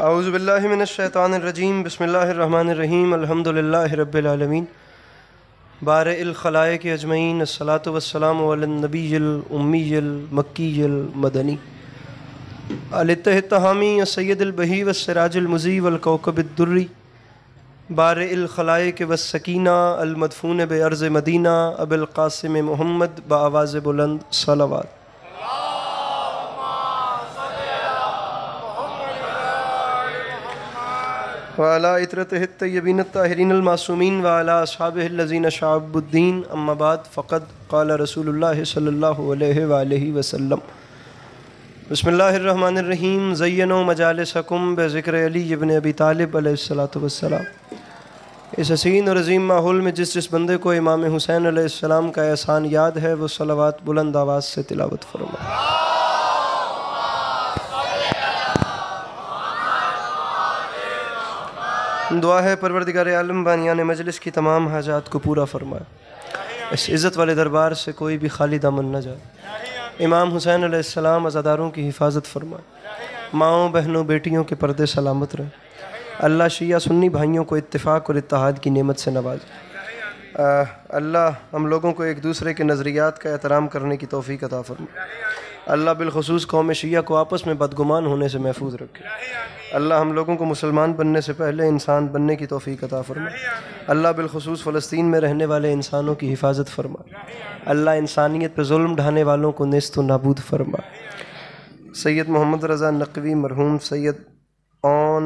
औज़ु बिल्लाहि मिनश शैतानिर रजीम बिस्मिल्लाहिर रहमानिर रहीम अल्हम्दुलिल्लाहि रब्बिल आलमीन बारिइल खलाइक अजमईन अस्सलातु वस्सलामु अलन नबिय्यिल उम्मिय्यिल मक्किय्यिल मदनी अलित्तहामी सय्यदिल बही वस्सिराजिल मुज़ी वल कौकबिद दुर्री बारिइल खलाइक वस्सकीना अल मदफून बे अर्ज़ मदीना अबुल क़ासिम मुहम्मद बआवाज़ बुलंद सलावत। वाला इतरतिहि तय्यबीन ताहिरीन मासूमीन वाला अस्हाबिहिल्लज़ीना शअबुद्दीन अम्मा बाद फ़क़द क़ाल रसूलुल्लाह सल्लल्लाहु अलैहि वसल्लम बिस्मिल्लाहिर्रहमानिर्रहीम ज़य्यनू मजालिसकुम बिज़िक्र अली इब्न अबी तालिब अलैहिस्सलातु वस्सलाम। इस हसीन और अज़ीम माहौल में जिस बंदे को इमाम हुसैन अलैहिस्सलाम का एहसान याद है वो सलावत बुलंद आवाज़ से तिलावत फरमाए। दुआ है परवरदिगार आलम बानियान मजलिस की तमाम हाजात को पूरा फरमाए, इस इज़्ज़त वाले दरबार से कोई भी खाली दामन न जाए। इमाम हुसैन अलैहिस्सलाम अज़ादारों की हिफाजत फरमाए, माओं बहनों बेटियों के पर्दे सलामत रहें। अल्लाह शिया सुन्नी भाइयों को इत्तिफ़ाक़ और इत्तेहाद की नेमत से नवाजे। अल्लाह हम लोगों को एक दूसरे के नज़रियात का एहतराम करने की तौफ़ीक़ अता फरमाए। अल्लाह बिलख़ुसूस कौम शिया को आपस में बदगुमान होने से महफूज रखे। अल्लाह हम लोगों को मुसलमान बनने से पहले इंसान बनने की तौफ़ीक़ अता फरमाए। अल्लाह बिलख़ुसूस फ़लस्तीन में रहने वाले इंसानों की हिफाजत फरमाए। अल्लाह इंसानियत पर जुल्म ढाने वालों को नेस्त व नाबूद फरमाए। सैयद मोहम्मद रज़ा नक़वी मरहूम, सैयद ओन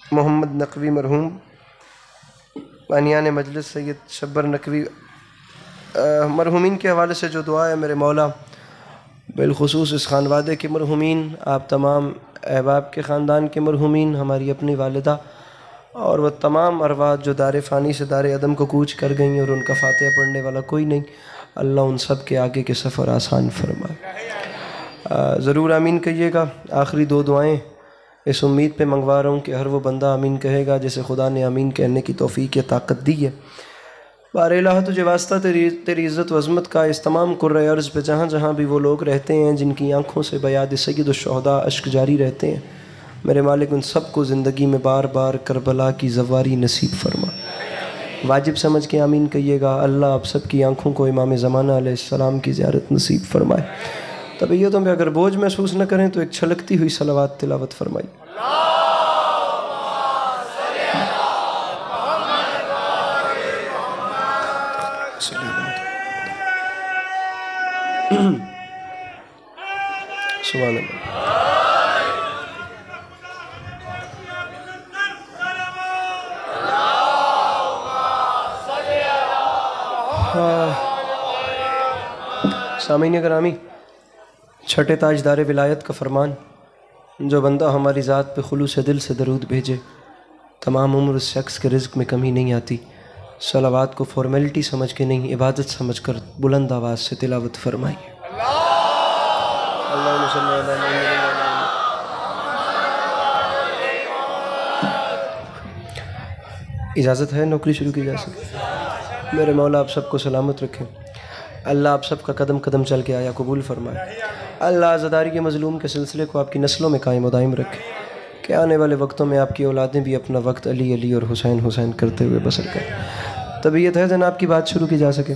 मोहम्मद नक़वी मरहूम, बानियान मजलिस सैयद शब्बर नक़वी मरहूमीन के हवाले से जो दुआ है मेरे मौला बिलख़ुसूस इस ख़ानवादे के मरहूमीन, आप तमाम अहबाब के ख़ानदान के मरहूमीन, हमारी अपनी वालिदा और वह तमाम अरवाह जो दार फ़ानी से दार अदम को कूच कर गई और उनका फ़ातिहा पढ़ने वाला कोई नहीं, अल्लाह उन सब के आगे के सफ़र आसान फरमाए। ज़रूर आमीन कहिएगा। आखिरी दो दुआएँ इस उम्मीद पे मंगवा रहा हूँ कि हर वो बंदा आमीन कहेगा जिसे खुदा ने आमीन कहने की तौफ़ीक़ या ताकत दी है। बारे इलाहा तुझे वास्ता तेरी इज़्ज़त व अज़मत का इस तमाम कुर्रे अर्ज़ पे जहाँ जहाँ भी वो लोग रहते हैं जिनकी आँखों से बयाद सय्यद शुहदा अश्क जारी रहते हैं, मेरे मालिक उन सब को ज़िंदगी में बार बार करबला की ज़वारी नसीब फरमा। वाजिब समझ के आमीन कहिएगा। अल्लाह आप सब की आँखों को इमाम ज़माना अलैहिस्सलाम की ज़ियारत नसीब फरमाए। तबीयतों में अगर बोझ महसूस न करें तो एक छलकती हुई सलावत तिलावत फरमाई। सुभान अल्लाह। सामीन करामी, छठे ताजदार विलायत का फरमान, जो बंदा हमारी ज़ात पे खुलूस दिल से दरूद भेजे तमाम उम्र उस शख्स के रिज़्क़ में कमी नहीं आती। सलावात को फॉर्मेलिटी समझ के नहीं, इबादत समझ कर बुलंद आवाज़ से तिलावत फरमाइए। इजाज़त है नौकरी शुरू की जा सके। मेरे मौला आप सबको सलामत रखें। अल्लाह आप सब का कदम कदम चल के आया कबूल फरमाए। अल्लाह ज़दारी के मज़लूम के सिलसिले को आपकी नस्लों में कायम व दायम रखे कि आने वाले वक्तों में आपकी औलादें भी अपना वक्त अली अली और हुसैन हुसैन करते हुए बसर करें। तबीयत है जनाब की बात शुरू की जा सके।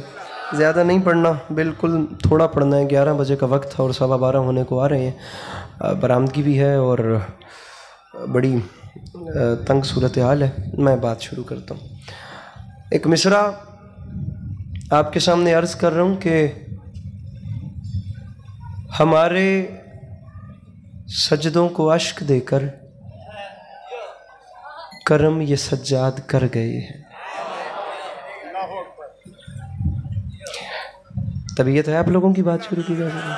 ज़्यादा नहीं पढ़ना, बिल्कुल थोड़ा पढ़ना है। 11 बजे का वक्त है और 12:15 होने को आ रहे हैं। बरामदगी भी है और बड़ी तंग सूरत हाल है। मैं बात शुरू करता हूँ। एक मिसरा आपके सामने अर्ज़ कर रहा हूँ कि हमारे सजदों को अश्क देकर करम ये सज्जाद कर गए हैं। तबीयत है आप लोगों की बात शुरू की जा रही है।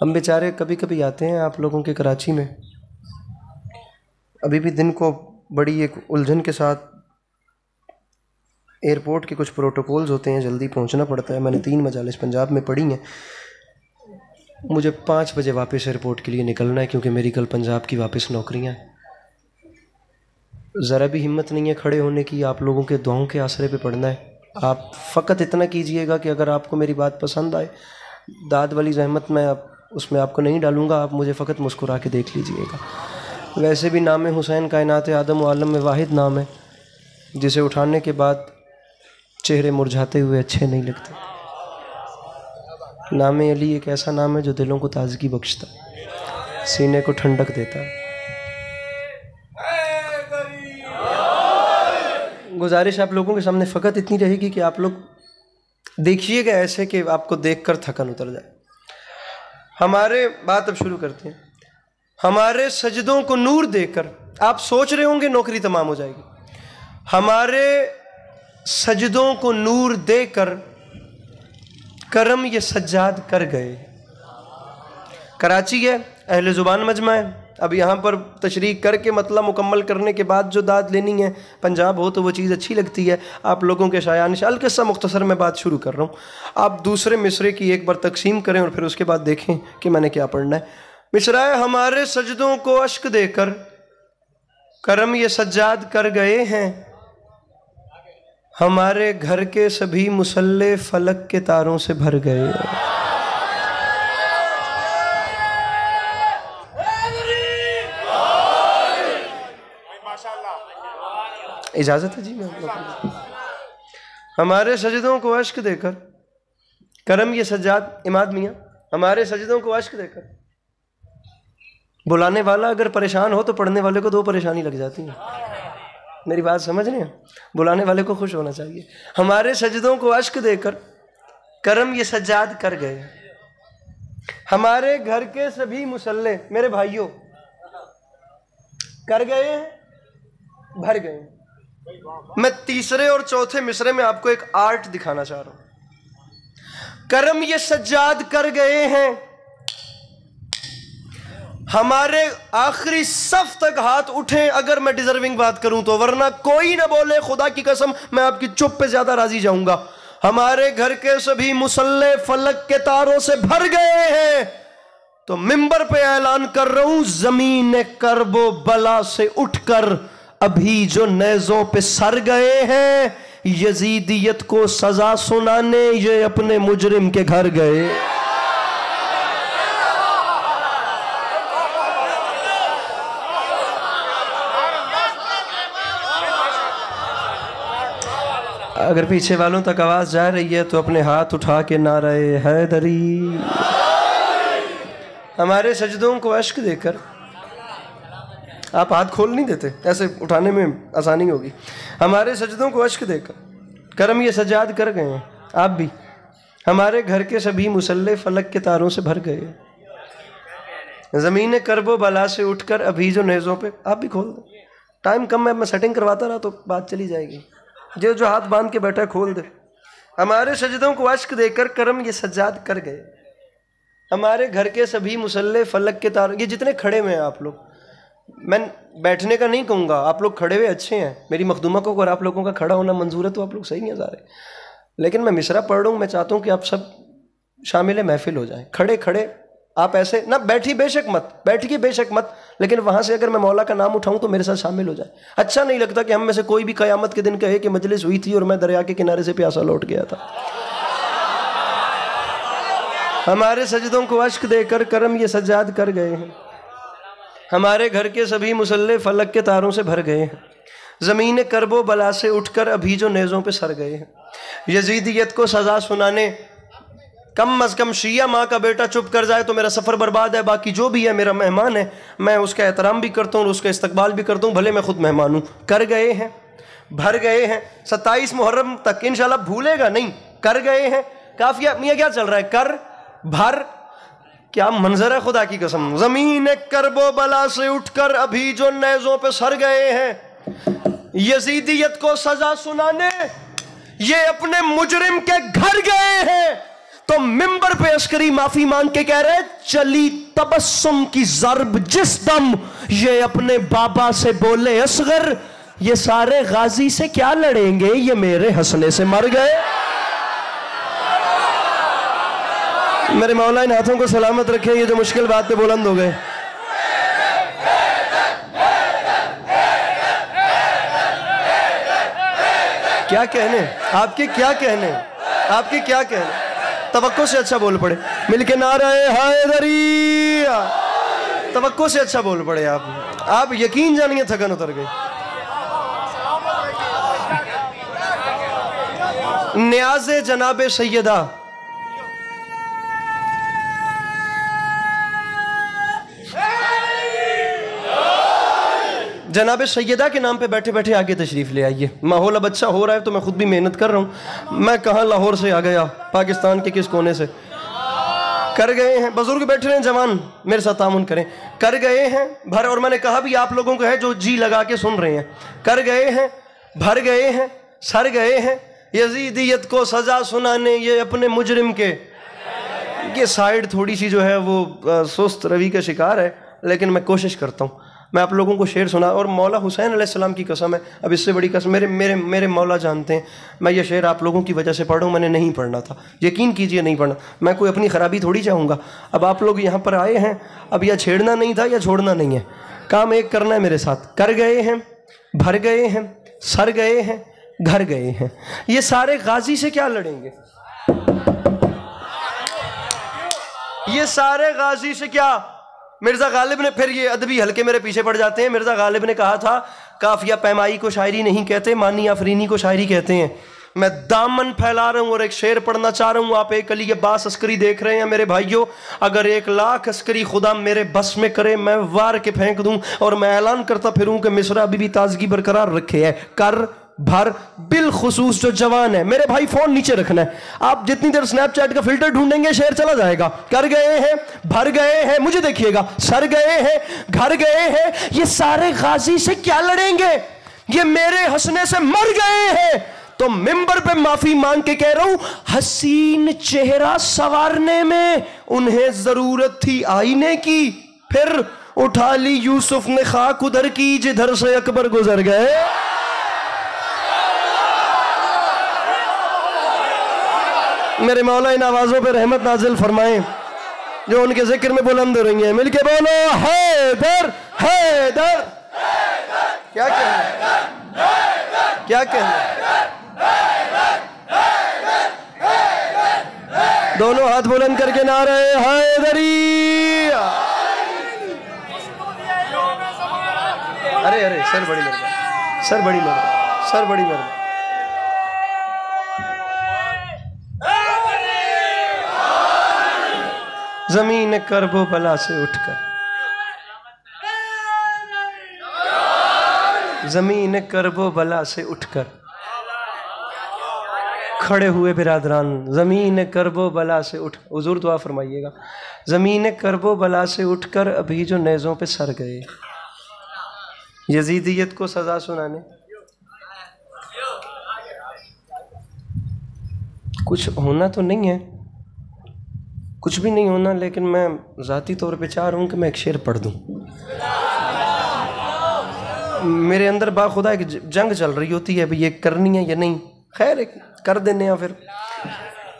हम बेचारे कभी कभी आते हैं आप लोगों के कराची में, अभी भी दिन को बड़ी एक उलझन के साथ एयरपोर्ट के कुछ प्रोटोकॉल्स होते हैं, जल्दी पहुंचना पड़ता है। मैंने 3 मजालिस पंजाब में पढ़ी हैं। मुझे 5 बजे वापस एयरपोर्ट के लिए निकलना है क्योंकि मेरी कल पंजाब की वापस नौकरियां हैं। ज़रा भी हिम्मत नहीं है खड़े होने की, आप लोगों के दुआओं के आसरे पे पढ़ना है। आप फ़कत इतना कीजिएगा कि अगर आपको मेरी बात पसंद आए, दाद वाली ज़हमत मैं उसमें आपको नहीं डालूँगा, आप मुझे फ़कत मुस्कुरा के देख लीजिएगा। वैसे भी नाम हुसैन कायनात आदम व आलम में वाहिद नाम है जिसे उठाने के बाद चेहरे मुरझाते हुए अच्छे नहीं लगते। नाम अली एक ऐसा नाम है जो दिलों को ताजगी बख्शता, सीने को ठंडक देता। गुजारिश आप लोगों के सामने फ़कत इतनी रहेगी कि आप लोग देखिएगा ऐसे कि आपको देखकर थकन उतर जाए। हमारे बात अब शुरू करते हैं। हमारे सजदों को नूर देकर, आप सोच रहे होंगे नौकरी तमाम हो जाएगी। हमारे सजदों को नूर देकर करम ये सज्जाद कर गए। कराची है, अहले ज़ुबान मजमा है। अब यहाँ पर तशरीह करके मतलब मुकम्मल करने के बाद जो दाद लेनी है, पंजाब हो तो वो चीज़ अच्छी लगती है। आप लोगों के शायान अलकिस्सा मुख्तसर मैं बात शुरू कर रहा हूँ। आप दूसरे मिसरे की एक बार तकसीम करें और फिर उसके बाद देखें कि मैंने क्या पढ़ना है। मिसरा है, हमारे सजदों को अश्क देकर करम ये सज्जाद कर गए हैं। हमारे घर के सभी मुसल्ले फलक के तारों से भर गए। इजाजत है जी? मैं हमारे सजदों को अश्क देकर करम ये सज्जाद, इमाद मियाँ, हमारे सजदों को अश्क देकर। बुलाने वाला अगर परेशान हो तो पढ़ने वाले को दो परेशानी लग जाती है। मेरी बात समझ रहे हैं? बुलाने वाले को खुश होना चाहिए। हमारे सजदों को अश्क देकर करम ये सज्जाद कर गए। हमारे घर के सभी मुसल्ले, मेरे भाइयों, कर गए हैं, भर गए हैं। मैं तीसरे और चौथे मिसरे में आपको एक आर्ट दिखाना चाह रहा हूं। करम ये सज्जाद कर गए हैं, हमारे आखिरी सफ तक हाथ उठे अगर मैं डिजर्विंग बात करूं तो, वरना कोई ना बोले, खुदा की कसम मैं आपकी चुप पे ज्यादा राजी जाऊंगा। हमारे घर के सभी मुसल्ले फलक के तारों से भर गए हैं, तो मिंबर पे ऐलान कर रहा हूं, जमीन करबो बला से उठकर अभी जो नेज़ों पे सर गए हैं, यजीदियत को सजा सुनाने ये अपने मुजरिम के घर गए। अगर पीछे वालों तक आवाज जा रही है तो अपने हाथ उठा के नारे हैदरी। हमारे सजदों को अश्क देकर, आप हाथ खोल नहीं देते, ऐसे उठाने में आसानी होगी। हमारे सजदों को अश्क देकर करम ये सज्जाद कर गए हैं, आप भी। हमारे घर के सभी मुसल्ले फलक के तारों से भर गए। ज़मीन करबो बला से उठकर अभी जो नेज़ों पे, आप भी खोल दो। टाइम कम है, मैं सेटिंग करवाता रहा तो बात चली जाएगी। जो हाथ बांध के बैठा है खोल दे। हमारे सजदों को अश्क देकर करम ये सज्जाद कर गए। हमारे घर के सभी मुसल्ले फलक के तारों, ये जितने खड़े हुए हैं आप लोग, मैं बैठने का नहीं कहूँगा, आप लोग खड़े हुए अच्छे हैं। मेरी मखदूमा को अगर आप लोगों का खड़ा होना मंजूर है तो आप लोग सही नहीं जा रहे, लेकिन मैं मिसरा पढ़ रहा हूँ, मैं चाहता हूँ कि आप सब शामिल महफिल हो जाएं। खड़े खड़े आप ऐसे ना, बैठी बेशक मत, बैठी बेशक मत, लेकिन वहाँ से अगर मैं मौला का नाम उठाऊँ तो मेरे साथ शामिल हो जाए। अच्छा नहीं लगता कि हम में से कोई भी क़यामत के दिन कहे कि मजलिस हुई थी और मैं दरिया के किनारे से प्यासा लौट गया था। हमारे सजदों को अश्क देकर करम ये सज्जाद कर गए हैं। हमारे घर के सभी मुसल्ले फलक के तारों से भर गए हैं। ज़मीन करबो बला से उठकर अभी जो नेज़ों पे सर गए हैं। यजीदियत को सज़ा सुनाने, कम अज़ कम शिया माँ का बेटा चुप कर जाए तो मेरा सफ़र बर्बाद है। बाकी जो भी है मेरा मेहमान है, मैं उसका एहतराम भी करता हूँ और उसका इस्तकबाल भी करता हूँ, भले मैं खुद मेहमान हूँ। कर गए हैं, भर गए हैं। 27 मुहर्रम तक इंशाल्लाह भूलेगा नहीं, कर गए हैं। काफिया मियाँ क्या चल रहा है, कर भर, क्या मंजर है खुदा की कसम। ज़मीन करबो बला से उठकर अभी जो नेज़ों पे सर गए हैं, यजीदियत को सजा सुनाने ये अपने मुजरिम के घर गए हैं। तो मिंबर पे अस्करी माफी मांग के कह रहे, चली तबस्सुम की ज़र्ब जिस दम, ये अपने बाबा से बोले असगर, ये सारे गाजी से क्या लड़ेंगे, ये मेरे हंसने से मर गए। मेरे मौला इन हाथों को सलामत रखे, ये जो मुश्किल बात पे बुलंद हो गए। क्या कहने आपके, क्या कहने आपके, क्या कहने। तवक्को से अच्छा बोल पड़े, मिलके नारे हैदरी, तवक्को से अच्छा बोल पड़े आप यकीन जानिए थकन उतर गई। न्याज़े जनाबे सैयदा, जनाब सैयदा के नाम पे बैठे बैठे आगे तशरीफ़ ले आइए। माहौल अब अच्छा हो रहा है तो मैं खुद भी मेहनत कर रहा हूँ। मैं कहाँ लाहौर से आ गया, पाकिस्तान के किस कोने से कर गए हैं। बुजुर्ग बैठे हैं, जवान मेरे साथ तामुन करें। कर गए हैं भर, और मैंने कहा भी आप लोगों को है जो जी लगा के सुन रहे हैं, कर गए हैं, भर गए हैं, सर गए हैं यजीदियत को सज़ा सुनाने ये अपने मुजरिम के। ये साइड थोड़ी सी जो है वो सुस्त रवि का शिकार है, लेकिन मैं कोशिश करता हूँ। मैं आप लोगों को शेर सुना, और मौला हुसैन अलैहिस्सलाम की कसम है, अब इससे बड़ी कसम मेरे मेरे मेरे मौला जानते हैं, मैं ये शेर आप लोगों की वजह से पढ़ रहा हूँ। मैंने नहीं पढ़ना था, यकीन कीजिए नहीं पढ़ना। मैं कोई अपनी ख़राबी थोड़ी चाहूँगा। अब आप लोग यहाँ पर आए हैं, अब या छेड़ना नहीं था या छोड़ना नहीं है, काम एक करना है मेरे साथ। कर गए हैं, भर गए हैं, सर गए हैं, घर गए हैं। ये सारे गाजी से क्या लड़ेंगे? ये सारे गाजी से क्या? मिर्ज़ा गालिब ने, फिर ये अदबी हल्के मेरे पीछे पड़ जाते हैं। मिर्ज़ा गालिब ने कहा था काफिया पैमाई को शायरी नहीं कहते, मानी आफरीनी को शायरी कहते हैं। मैं दामन फैला रहा हूँ और एक शेर पढ़ना चाह रहा हूँ। आप एक अली अब्बास अस्करी देख रहे हैं मेरे भाइयों, अगर 1,00,000 अस्करी खुदा मेरे बस में करे, मैं वार के फेंक दूं और मैं ऐलान करता फिरूं कि मिस्रा अभी भी ताजगी बरकरार रखे है। कर भर बिलखुसूस जो जवान है मेरे भाई, फोन नीचे रखना है। आप जितनी देर स्नैपचैट का फिल्टर ढूंढेंगे शेर चला जाएगा। कर गए हैं, भर गए हैं, मुझे देखिएगा, सर गए हैं, घर गए हैं। ये सारे गाजी से क्या लड़ेंगे? ये मेरे हंसने से मर गए हैं। तो मिंबर पे माफी मांग के कह रहा हूं, हसीन चेहरा संवारने में उन्हें जरूरत थी आईने की, फिर उठा ली यूसुफ ने खाक उधर की जिधर से अकबर गुजर गए। मेरे मौला इन आवाजों पे रहमत नाजिल फरमाएं जो उनके जिक्र में बुलंद हो रही हैं। मिलके बोलो हैदर हैदर। क्या कहना, क्या कहना? दोनों हाथ बुलंद करके नारे हैदरी। अरे अरे सर बड़ी मेहरबानी, सर बड़ी मेहरबानी, सर बड़ी मेहरबानी। जमीन करबो बला से उठकर, जमीन करबो बला से उठकर खड़े हुए बिरादरान, जमीन करबो बला से उठ, हुजूर दुआ फरमाइएगा। जमीन करबो बला से उठकर अभी जो नेज़ों पे सर गए, यजीदियत को सजा सुनाने। कुछ होना तो नहीं है, कुछ भी नहीं होना, लेकिन मैं ज़ाती तौर पे चाह रहा हूँ कि मैं एक शेर पढ़ दूँ। मेरे अंदर बाखुदा एक जंग चल रही होती है, भाई ये करनी है या नहीं। खैर एक कर देने या फिर।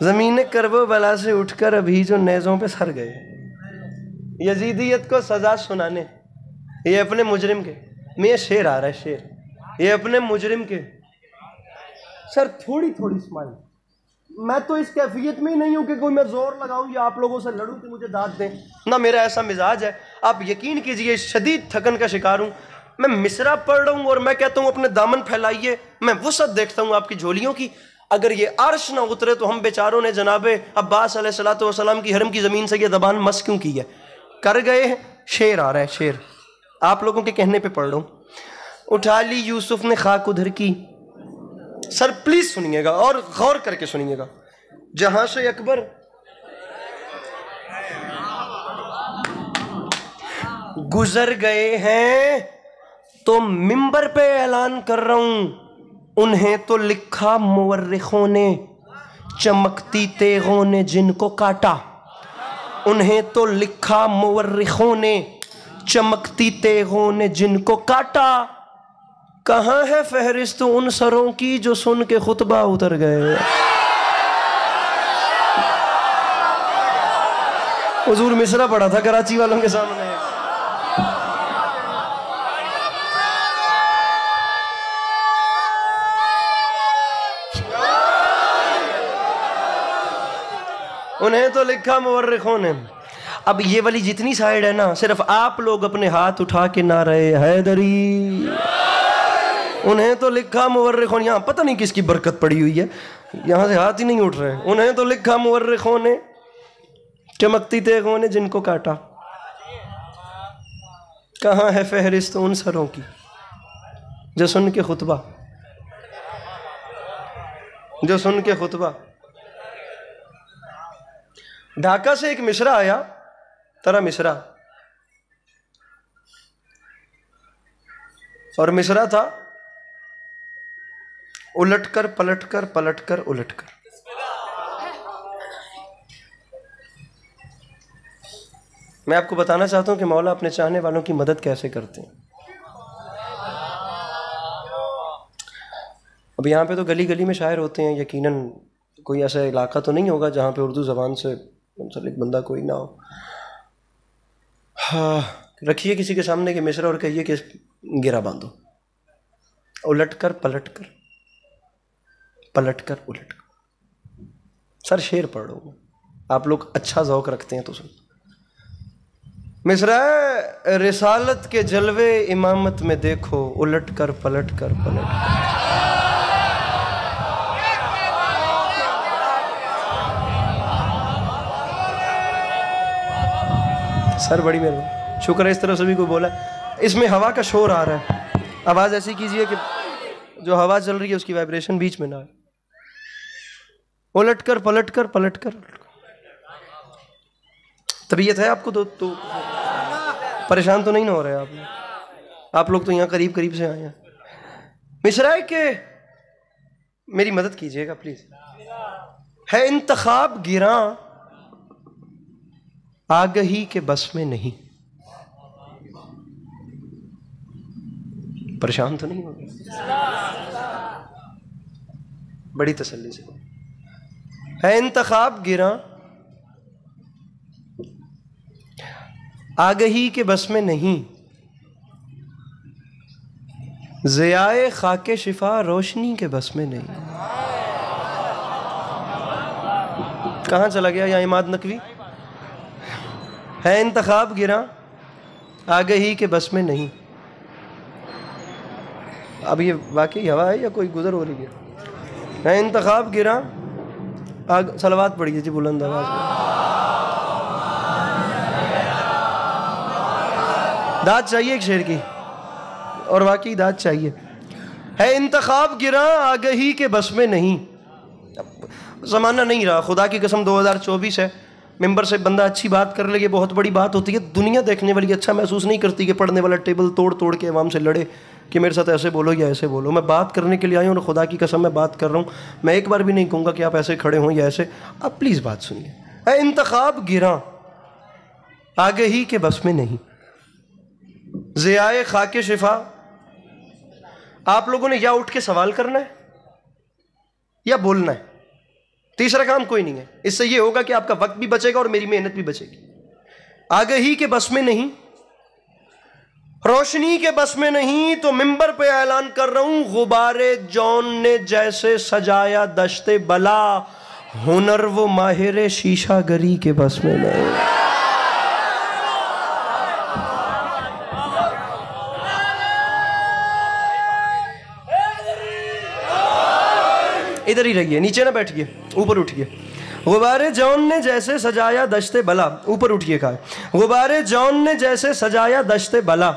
ज़मीन करबो बला से उठकर अभी जो नेज़ों पे सर गए, यजीदियत को सज़ा सुनाने। ये अपने मुजरिम के, मैं शेर आ रहा है शेर, ये अपने मुजरिम के। सर थोड़ी थोड़ी स्माइल। मैं तो इस कैफियत में ही नहीं हूं कि कोई मैं जोर लगाऊं या आप लोगों से लड़ूं कि मुझे दाद दें, ना मेरा ऐसा मिजाज है। आप यकीन कीजिए शदीद थकन का शिकार हूं। मैं मिसरा पढ़ रहा हूं और मैं कहता हूं अपने दामन फैलाइए। मैं वुसअत देखता हूं आपकी झोलियों की। अगर ये अर्श ना उतरे तो हम बेचारों ने जनाबे अब्बास अलैहिस्सलातु वस्सलाम की हरम की ज़मीन से ये ज़बान मस क्यों की है? कर गए हैं, शेर आ रहा है शेर, आप लोगों के कहने पर पढ़ रहा हूँ। उठा ली यूसुफ ने खाक उधर की। सर प्लीज सुनिएगा और गौर करके सुनिएगा। जहां से अकबर गुजर गए हैं तो मिंबर पे ऐलान कर रहा हूं, उन्हें तो लिखा मुवर्रिखों ने, चमकती तेगों ने जिनको काटा। उन्हें तो लिखा मुवर्रिखों ने, चमकती तेगों ने जिनको काटा। कहाँ है फहरिस्त उन सरों की जो सुन के खुतबा उतर गए। हुजूर मिसरा पढ़ा था कराची वालों के सामने। उन्हें तो लिखा मुवर्रिखों ने। अब ये वाली जितनी साइड है ना, सिर्फ आप लोग अपने हाथ उठा के नारे हैदरी, उन्हें तो लिखा मुवर्रिखों। यहाँ पता नहीं किसकी बरकत पड़ी हुई है, यहाँ से हाथ ही नहीं उठ रहे। उन्हें तो लिखा मुवर्रिखों ने, चमकती तेगों ने जिनको काटा। कहाँ है फहरिस्त उन सरों की जो सुन के खुतबा, जो सुन के खुतबा। ढाका से एक मिसरा आया, तरह मिसरा, और मिसरा था उलटकर पलटकर पलटकर उलटकर। मैं आपको बताना चाहता हूं कि मौला अपने चाहने वालों की मदद कैसे करते हैं। अब यहाँ पे तो गली गली में शायर होते हैं, यकीनन कोई ऐसा इलाका तो नहीं होगा जहाँ पे उर्दू ज़बान से मुंसलिक बंदा कोई ना हो। हाँ, रखिए किसी के सामने के मिसरा और कहिए कि गिरा बांधो, उलटकर पलटकर पलटकर उलटकर। सर शेर पढ़ रहा हूँ, आप लोग अच्छा ज़ौक़ रखते हैं तो सुन। मिसरा रिसालत के जलवे इमामत में देखो, उलट कर पलट कर पलट कर। सर बड़ी मेहरबानी, शुक्र है इस तरह सभी को बोला। इसमें हवा का शोर आ रहा है, आवाज़ ऐसी कीजिए कि जो हवा चल रही है उसकी वाइब्रेशन बीच में ना आए। उलट कर पलट कर पलट कर। तबीयत है आपको तो परेशान तो नहीं ना हो रहे आप लोग तो यहाँ करीब करीब से आए हैं। मिसरा है कि मेरी मदद कीजिएगा प्लीज। है इंतखाब गिरा आगही के बस में नहीं। परेशान तो नहीं हो गए? बड़ी तसल्ली से। है इंतखाब गिरा आगही के बस में नहीं, ज़ियाए खाके शिफा रोशनी के बस में नहीं। कहाँ चला गया या इमाद नकवी? है इंतखाब गिरा आगही के बस में नहीं। अब ये वाकई हवा है या कोई गुजर हो रही है इंतखाब गिरा सलवात पढ़िए जी बुलंद आवाज में। दाद चाहिए एक शेर की, और वाकई दाद चाहिए। है इंतखाब गिरा आगही के बस में नहीं। ज़माना नहीं रहा, खुदा की कसम 2024 है। मेंबर से बंदा अच्छी बात कर ले, ये बहुत बड़ी बात होती है। दुनिया देखने वाली अच्छा महसूस नहीं करती कि पढ़ने वाला टेबल तोड़ तोड़ के अवाम से लड़े कि मेरे साथ ऐसे बोलो या ऐसे बोलो। मैं बात करने के लिए आई हूँ और खुदा की कसम मैं बात कर रहा हूँ। मैं एक बार भी नहीं कहूँगा कि आप ऐसे खड़े हों या ऐसे। आप प्लीज़ बात सुनिए। है इंतखाब गिरा आगही के बस में नहीं, ज़ियाए खाके शिफा। आप लोगों ने या उठ के सवाल करना है या बोलना है, तीसरा काम कोई नहीं है। इससे ये होगा कि आपका वक्त भी बचेगा और मेरी मेहनत भी बचेगी। आगही के बस में नहीं, रोशनी के बस में नहीं, तो मिंबर पे ऐलान कर रहा हूं, गुबारे जौन ने जैसे सजाया दश्ते बला, हुनर वो माहिर शीशा गरी के बस में नहीं। इधर ही रहिए, नीचे ना बैठिए, ऊपर उठिए। गुबारे जौन ने जैसे सजाया दश्ते बला, ऊपर उठिए। कहा गुबारे जौन ने जैसे सजाया दश्ते बला,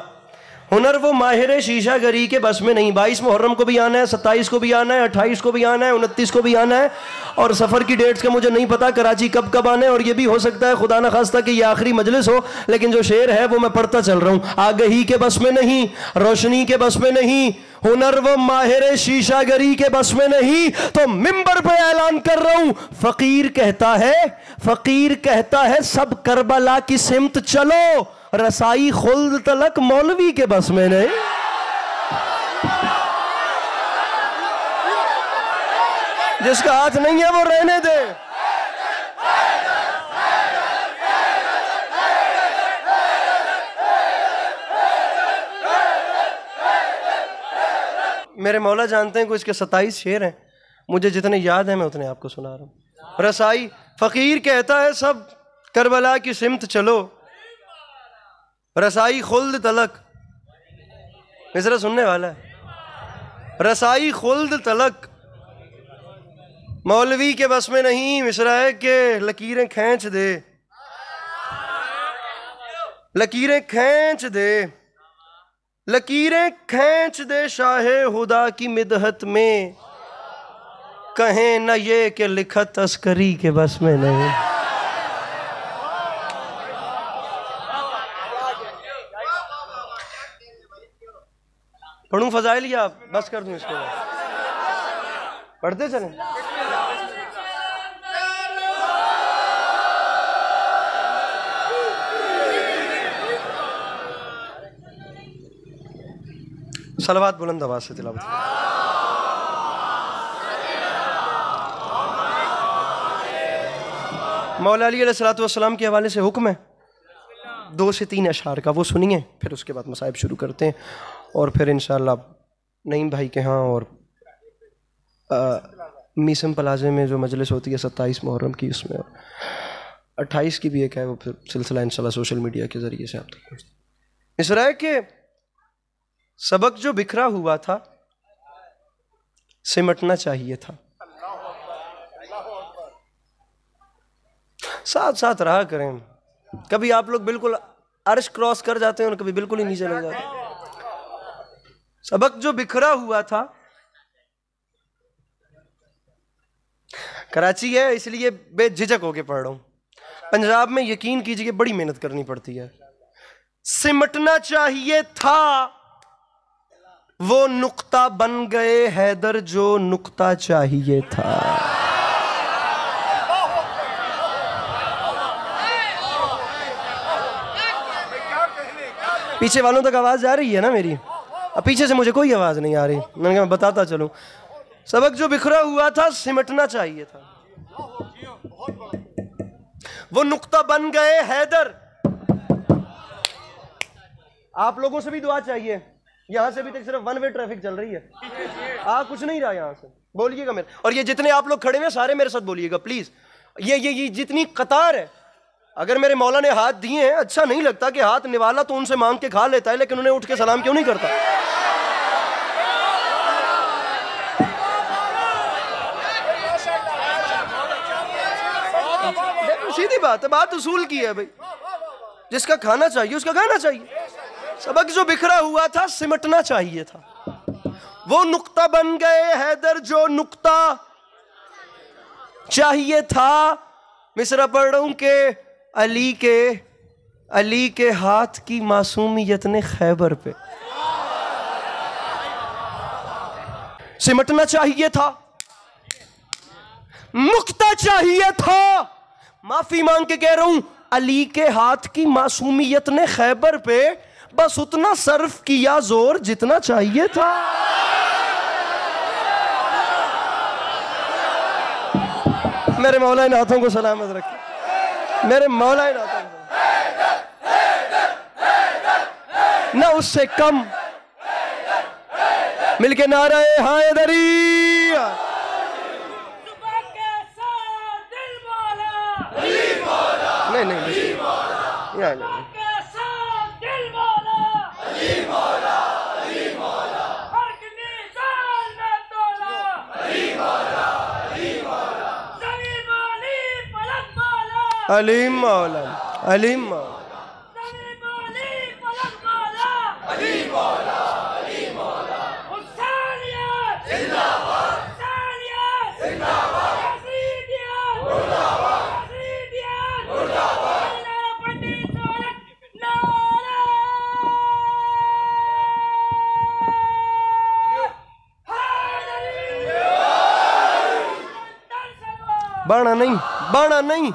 हुनर वो माहिर शीशा गरी के बस में नहीं। 22 मुहर्रम को भी आना है, 27 को भी आना है, 28 को भी आना है, 29 को भी आना है, और सफ़र की डेट्स का मुझे नहीं पता कराची कब कब आना है। और ये भी हो सकता है खुदा न खास्ता कि ये आखिरी मजलिस हो, लेकिन जो शेर है वो मैं पढ़ता चल रहा हूँ। आगही के बस में नहीं, रोशनी के बस में नहीं, हुनर व माहिर शीशागरी के बस में नहीं, तो मिंबर पे ऐलान कर रहा हूं। फकीर कहता है सब करबला की सिमत चलो, रसाई खुल्द तलक मौलवी के बस में नहीं। जिसका हाथ नहीं है वो रहने दे। मेरे मौला जानते हैं कि इसके 27 शेर हैं, मुझे जितने याद हैं मैं उतने आपको सुना रहा हूँ। रसाई फ़कीर कहता है सब करबला की सिमत चलो, रसाई खुल्द तलक। मिसरा सुनने वाला है, रसाई खुल्द तलक। मौलवी के बस में नहीं, मिसरा है कि लकीरें खींच दे, लकीरें खींच दे, लकीरें खींच दे शाहे हुदा की मिदहत में। कहें न ये कि लिखत अस्करी के बस में नहीं। पढ़ूं फजाइल या बस कर दूं इसको? पढ़ते चलें। सलवात बुलंद आवाज से तिलावत। मौला अली अलैहिस्सलातु वस्सलाम के हवाले से हुक्म है 2 से 3 अशआर का, वो सुनिए, फिर उसके बाद मसाइब शुरू करते हैं और फिर इंशाअल्लाह नईम भाई के यहाँ और मीसम प्लाजे में जो मजलिस होती है 27 मुहर्रम की, उसमें 28 की भी एक है, वो फिर सिलसिला इंशाअल्लाह सोशल मीडिया के ज़रिए से आप तक। इस राय के सबक जो बिखरा हुआ था सिमटना चाहिए था। साथ साथ रहा करें, कभी आप लोग बिल्कुल अर्श क्रॉस कर जाते हैं और कभी बिल्कुल ही नीचे लग जाते हैं। सबक जो बिखरा हुआ था, कराची है इसलिए बेझिझक होके पढ़ रहा हूं, पंजाब में यकीन कीजिए बड़ी मेहनत करनी पड़ती है। सिमटना चाहिए था, वो नुक्ता बन गए हैदर जो नुक्ता चाहिए था। पीछे वालों तक आवाज आ रही है ना मेरी? अब पीछे से मुझे कोई आवाज नहीं आ रही, मैंने कहा बताता चलूं। सबक जो बिखरा हुआ था सिमटना चाहिए था, वो नुक्ता बन गए हैदर। आप लोगों से भी दुआ चाहिए, यहां से भी तक सिर्फ 1 वे ट्रैफिक चल रही है, कुछ नहीं रहा यहां से। बोलिएगा मेरे, और ये जितने आप लोग खड़े हैं सारे मेरे साथ बोलिएगा प्लीज। ये जितनी कतार है, अगर मेरे मौला ने हाथ दिए हैं, अच्छा नहीं लगता कि हाथ निवाला तो उनसे मांग के खा लेता है, लेकिन उन्हें उठ के सलाम क्यों नहीं करता? सीधी बात है, बात उसूल की है भाई, जिसका खाना चाहिए उसका खाना चाहिए। सबक जो बिखरा हुआ था सिमटना चाहिए था, वो नुक्ता बन गए हैदर जो नुक्ता चाहिए था। मिसरा पढ़ रहा हूं कि अली के हाथ की मासूमियत ने खैबर पे सिमटना चाहिए था, नुक्ता चाहिए था। माफी मांग के कह रहा हूं, अली के हाथ की मासूमियत ने खैबर पे बस उतना सर्फ किया जोर जितना चाहिए था। मेरे मौला इन हाथों को सलामत रखे, मेरे मौला इन हाथों को, ना उससे कम मिलके नाराए हैदरी। नहीं नहीं यहाँ नहीं। अलीम मौला, अलीम मौला, बाणा नहीं, बाणा नहीं।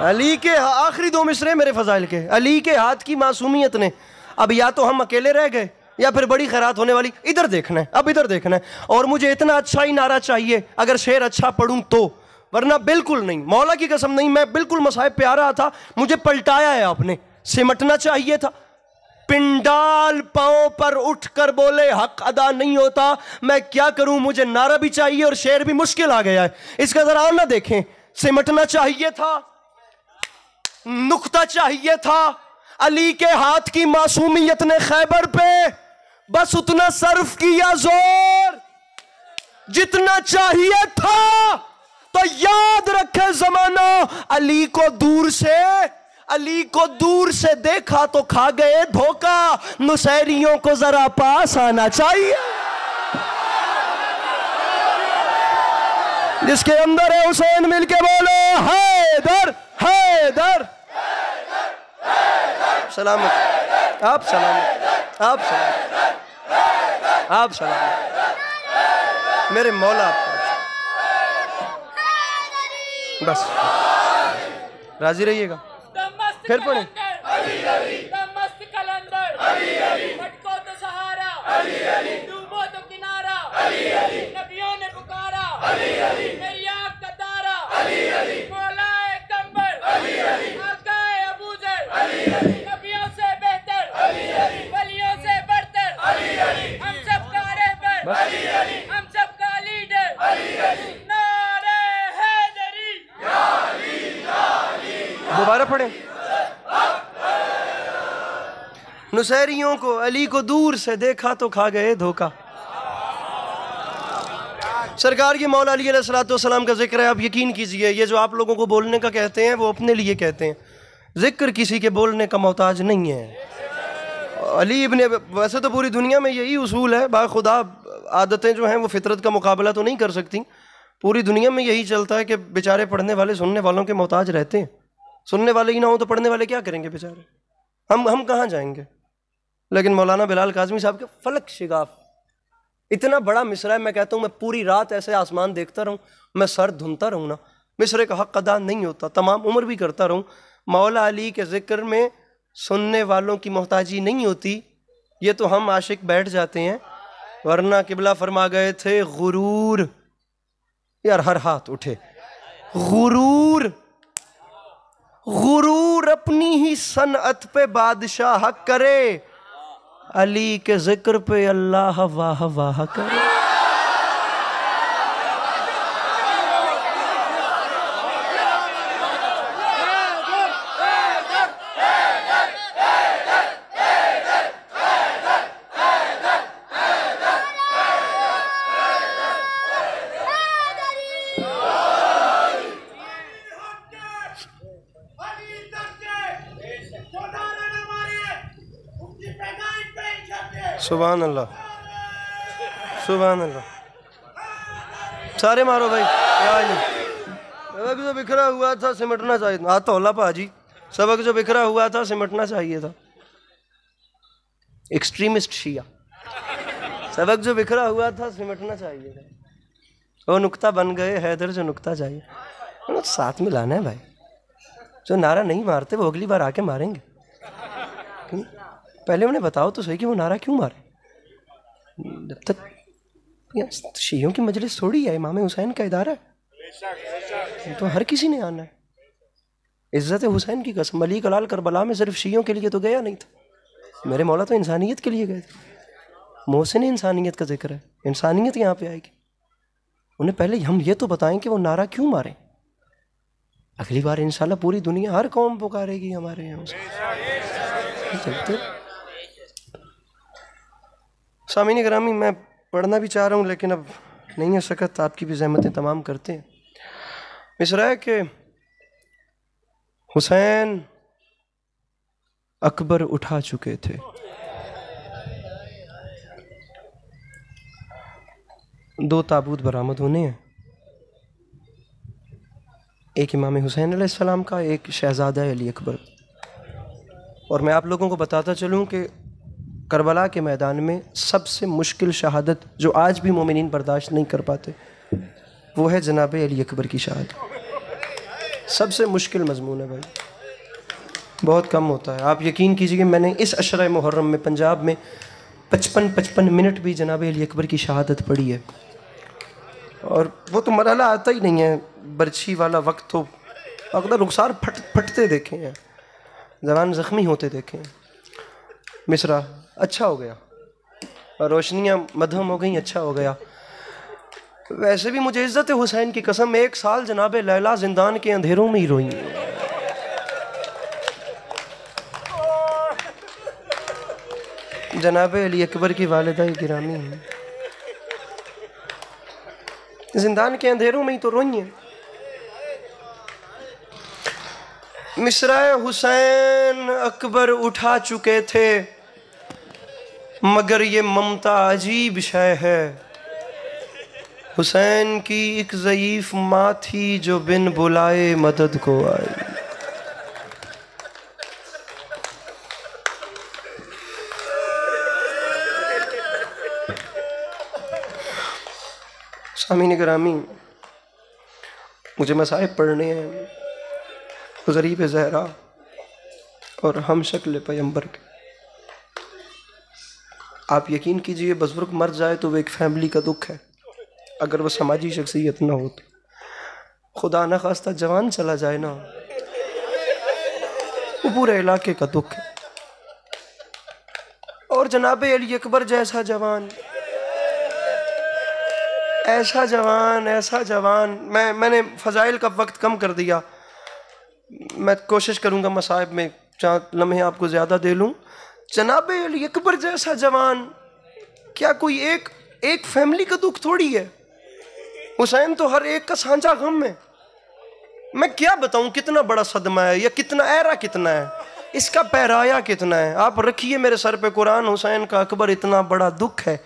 अली के आखिरी 2 मिसरे मेरे फजाइल के, अली के हाथ की मासूमियत ने, अब या तो हम अकेले रह गए या फिर बड़ी खैरात होने वाली। इधर देखना है, अब इधर देखना है, और मुझे इतना अच्छा ही नारा चाहिए अगर शेर अच्छा पढ़ूं तो, वरना बिल्कुल नहीं, मौला की कसम नहीं। मैं बिल्कुल मसाइब पे आ रहा था, मुझे पलटाया है आपने। सिमटना चाहिए था, पिंडाल पांव पर उठकर बोले हक अदा नहीं होता, मैं क्या करूं, मुझे नारा भी चाहिए और शेर भी मुश्किल आ गया है। इसका जरा और ना देखें, सिमटना चाहिए था, नुक्ता चाहिए था। अली के हाथ की मासूमियत ने खैबर पे बस उतना सर्फ किया जोर जितना चाहिए था। तो याद रखे जमाना, अली को दूर से देखा तो खा गए धोखा, नुसैरियों को जरा पास आना चाहिए। जिसके अंदर है हुसैन मिलके बोलो हैदर हैदर। सलामत, आप सलामत, आप सलामत, आप सलामत, मेरे मौला आपका। बस राजी रहिएगा। फिर पढ़े मस्त कलंदर, भटको तो सहारा, डूबो तो किनारा, नबियों ने पुकारा, मेरी आँख का तारा, मौलाए कंबर, आकाए अबूजर, नबियों से बेहतर, वलियों से बढ़तर, हम सबका रहबर, हम सबका लीडर, नारे हैदरी। दोबारा पढ़े। नुसैरियों को अली को दूर से देखा तो खा गए धोखा। सरकार की मौला अली अलैहिस्सलाम का जिक्र है। आप यकीन कीजिए, ये जो आप लोगों को बोलने का कहते हैं वो अपने लिए कहते हैं, जिक्र किसी के बोलने का मोहताज नहीं है। अली इब्ने, वैसे तो पूरी दुनिया में यही उसूल है, बाखुदा आदतें जो हैं वो फितरत का मुकाबला तो नहीं कर सकती। पूरी दुनिया में यही चलता है कि बेचारे पढ़ने वाले सुनने वालों के मोहताज रहते हैं। सुनने वाले ही ना हो तो पढ़ने वाले क्या करेंगे बेचारे, हम कहाँ जाएंगे। लेकिन मौलाना बिलाल काज़मी साहब के फलक शिगाफ, इतना बड़ा मिसरा है, मैं कहता हूँ मैं पूरी रात ऐसे आसमान देखता रहूँ, मैं सर धुनता रहूँ ना, मिसरे का हक अदा नहीं होता, तमाम उम्र भी करता रहूँ। मौला अली के ज़िक्र में सुनने वालों की मोहताजी नहीं होती, ये तो हम आशिक बैठ जाते हैं। वरना किबला फरमा गए थे गुरूर, यार हर हाथ उठे, गुरूर गुरूर अपनी ही सनअत पे बादशाह करे, अली के जिक्र पे अल्लाह वाह वाह करे। सुभान अल्लाह, सुभान अल्लाह। सारे मारो भाई। सबक जो बिखरा हुआ था सिमटना चाहिए था। तो होला भाजी, सबक जो बिखरा हुआ था सिमटना चाहिए था। एक्सट्रीमिस्ट शिया, सबक जो बिखरा हुआ था सिमटना चाहिए था। वो नुक्ता बन गए हैदर जो नुक्ता चाहिए, तो साथ में लाना है भाई। जो नारा नहीं मारते वो अगली बार आके मारेंगे। पहले उन्हें बताओ तो सही कि वो नारा क्यों मारे। जब तक शियों की मजलिस थोड़ी है, इमाम हुसैन का इदारा है, तो हर किसी ने आना है। इज्जत हुसैन की कसम, अली कलाल करबला में सिर्फ शियों के लिए तो गया नहीं था, मेरे मौला तो इंसानियत के लिए गए थे। मोहसिन इंसानियत का जिक्र है, इंसानियत यहाँ पे आएगी। उन्हें पहले हम ये तो बताएं कि वो नारा क्यों मारे। अगली बार इंशाल्लाह पूरी दुनिया, हर कौम पुकारेगी हमारे यहाँ चलते। सामीन ग्रामी, मैं पढ़ना भी चाह रहा हूँ लेकिन अब नहीं हो सकता, आपकी भी ज़हमतें तमाम करते हैं। मिसरा है कि हुसैन अकबर उठा चुके थे, दो ताबूत बरामद होने हैं, एक इमाम हुसैन अलैहिस्सलाम का, एक शहज़ादा अली अकबर। और मैं आप लोगों को बताता चलूँ कि करबला के मैदान में सबसे मुश्किल शहादत जो आज भी मोमिनीन बर्दाश्त नहीं कर पाते, वो है जनाब अली अकबर की शहादत। सबसे मुश्किल मजमून है भाई, बहुत कम होता है। आप यकीन कीजिए, मैंने इस अशरा मुहर्रम में पंजाब में 55 मिनट भी जनाब अली अकबर की शहादत पढ़ी है। और वो तो मरहला आता ही नहीं है, बर्छी वाला वक्त तो अगर रुखसार फटते देखे हैं, जवान ज़ख्मी होते देखे हैं। मिसरा अच्छा हो गया, रोशनियाँ मध्यम हो गई, अच्छा हो गया। वैसे भी मुझे इज्जत हुसैन की कसम, 1 साल जनाब लैला जिंदान के अंधेरों में ही रोई। जनाब अली अकबर की वालिदा गिरामी जिंदान के अंधेरों में ही तो रोई है। मिसरा हुसैन अकबर उठा चुके थे, मगर ये ममता अजीब शय है। हुसैन की एक ज़ईफ़ माँ थी जो बिन बुलाए मदद को आई। सामीन गिरामी, मुझे मसाइब पढ़ने हैं ग़रीब ज़हरा और हम शक्ल पैगंबर के। आप यकीन कीजिए, बुज़ुर्ग मर जाए तो वो एक फैमिली का दुख है, अगर वो समाजी शख्सियत ना हो तो। खुदा न खास्ता जवान चला जाए ना, वो पूरे इलाके का दुख है। और जनाब अली अकबर जैसा जवान, ऐसा जवान, ऐसा जवान। मैंने फ़ज़ाइल का वक्त कम कर दिया, मैं कोशिश करूँगा मसाइब में 4 लम्हे आपको ज़्यादा दे लूँ। जनाब अली अकबर जैसा जवान, क्या कोई एक फैमिली का दुख थोड़ी है। हुसैन तो हर एक का साझा गम है। मैं क्या बताऊं कितना बड़ा सदमा है, या कितना ऐरा कितना है, इसका पैराया कितना है। आप रखिए मेरे सर पे कुरान, हुसैन का अकबर इतना बड़ा दुख है।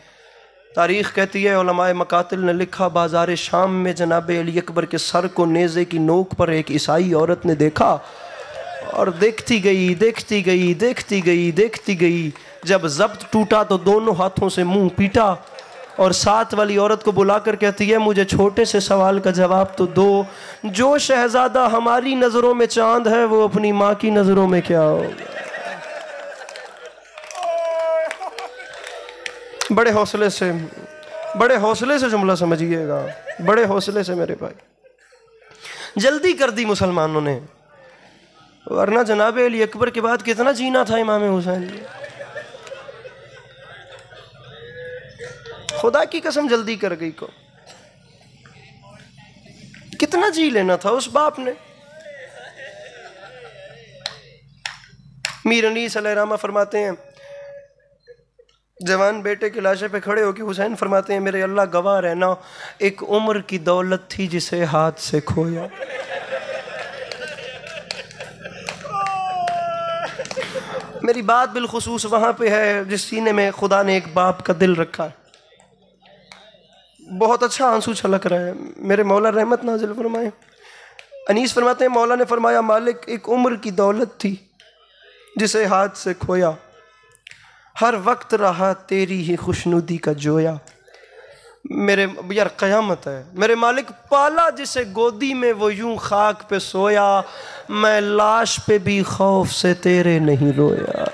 तारीख़ कहती है, उलमाए मकातिल ने लिखा, बाज़ार शाम में जनाब अली अकबर के सर को नेज़े की नोक पर एक ईसाई औरत ने देखा और देखती गई, देखती गई, देखती गई, देखती गई। जब ज़ब्त टूटा तो दोनों हाथों से मुंह पीटा और साथ वाली औरत को बुलाकर कहती है, मुझे छोटे से सवाल का जवाब तो दो, जो शहजादा हमारी नज़रों में चांद है वो अपनी माँ की नज़रों में क्या होगा। बड़े हौसले से जुमला समझिएगा, बड़े हौसले से मेरे भाई। जल्दी कर दी मुसलमानों ने, वरना जनाब अली अकबर के बाद कितना जीना था इमाम हुसैन ने। खुदा की कसम जल्दी कर गई को, कितना जी लेना था उस बाप ने। मीर अनीस अलैहिर्रहमा फरमाते हैं, जवान बेटे के लाशे पे खड़े होकर हुसैन फरमाते हैं, मेरे अल्लाह गवाह रहना, एक उम्र की दौलत थी जिसे हाथ से खोया। मेरी बात बिलखुसूस वहाँ पे है जिस सीने में खुदा ने एक बाप का दिल रखा है। बहुत अच्छा आंसू छलक रहा है, मेरे मौला रहमत नाजिल फरमाए। अनीस फरमाते हैं, मौला ने फरमाया, मालिक एक उम्र की दौलत थी जिसे हाथ से खोया, हर वक्त रहा तेरी ही खुशनुदी का जोया। मेरे यार क़यामत है, मेरे मालिक पाला जिसे गोदी में वो यूं खाक पे सोया, मैं लाश पे भी खौफ से तेरे नहीं रोया।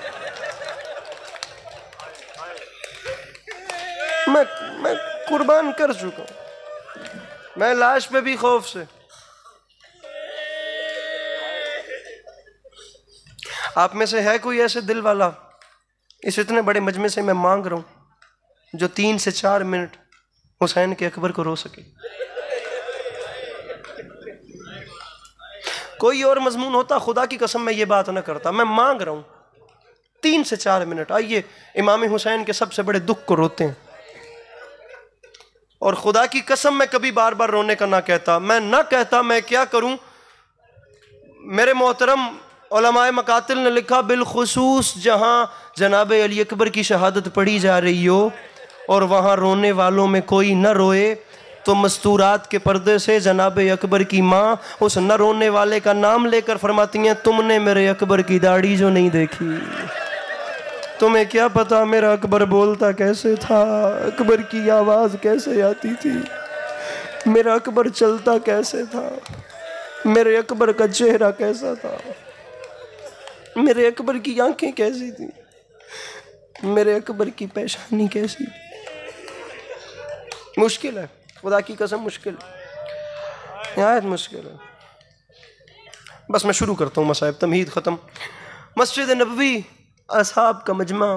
मैं कुर्बान कर चुका हूं, मैं लाश पे भी खौफ से। आप में से है कोई ऐसे दिल वाला, इस इतने बड़े मजमे से मैं मांग रहा हूं, जो 3 से 4 मिनट हुसैन के अकबर को रो सके। कोई और मजमून होता खुदा की कसम मैं ये बात ना करता। मैं मांग रहा हूं 3 से 4 मिनट, आइए इमाम हुसैन के सबसे बड़े दुख को रोते हैं। और खुदा की कसम मैं कभी बार बार रोने का ना कहता, मैं ना कहता, मैं क्या करूं। मेरे मोहतरम उलमाए मकातिल ने लिखा, बिलखुसूस जहां जनाब अली अकबर की शहादत पढ़ी जा रही हो और वहाँ रोने वालों में कोई न रोए, तो मस्तूरात के पर्दे से जनाब अकबर की माँ उस न रोने वाले का नाम लेकर फरमाती हैं, तुमने मेरे अकबर की दाढ़ी जो नहीं देखी, तुम्हें क्या पता मेरा अकबर बोलता कैसे था, अकबर की आवाज़ कैसे आती थी, मेरा अकबर चलता कैसे था, मेरे अकबर का चेहरा कैसा था, मेरे अकबर की आंखें कैसी थी, मेरे अकबर की पेशानी कैसी थी। मुश्किल है, खुदा की कसम मुश्किल है, निहायत मुश्किल है। बस मैं शुरू करता हूँ मसाइब, तमहीद ख़त्म। मस्जिद नबवी असहाब का मजमा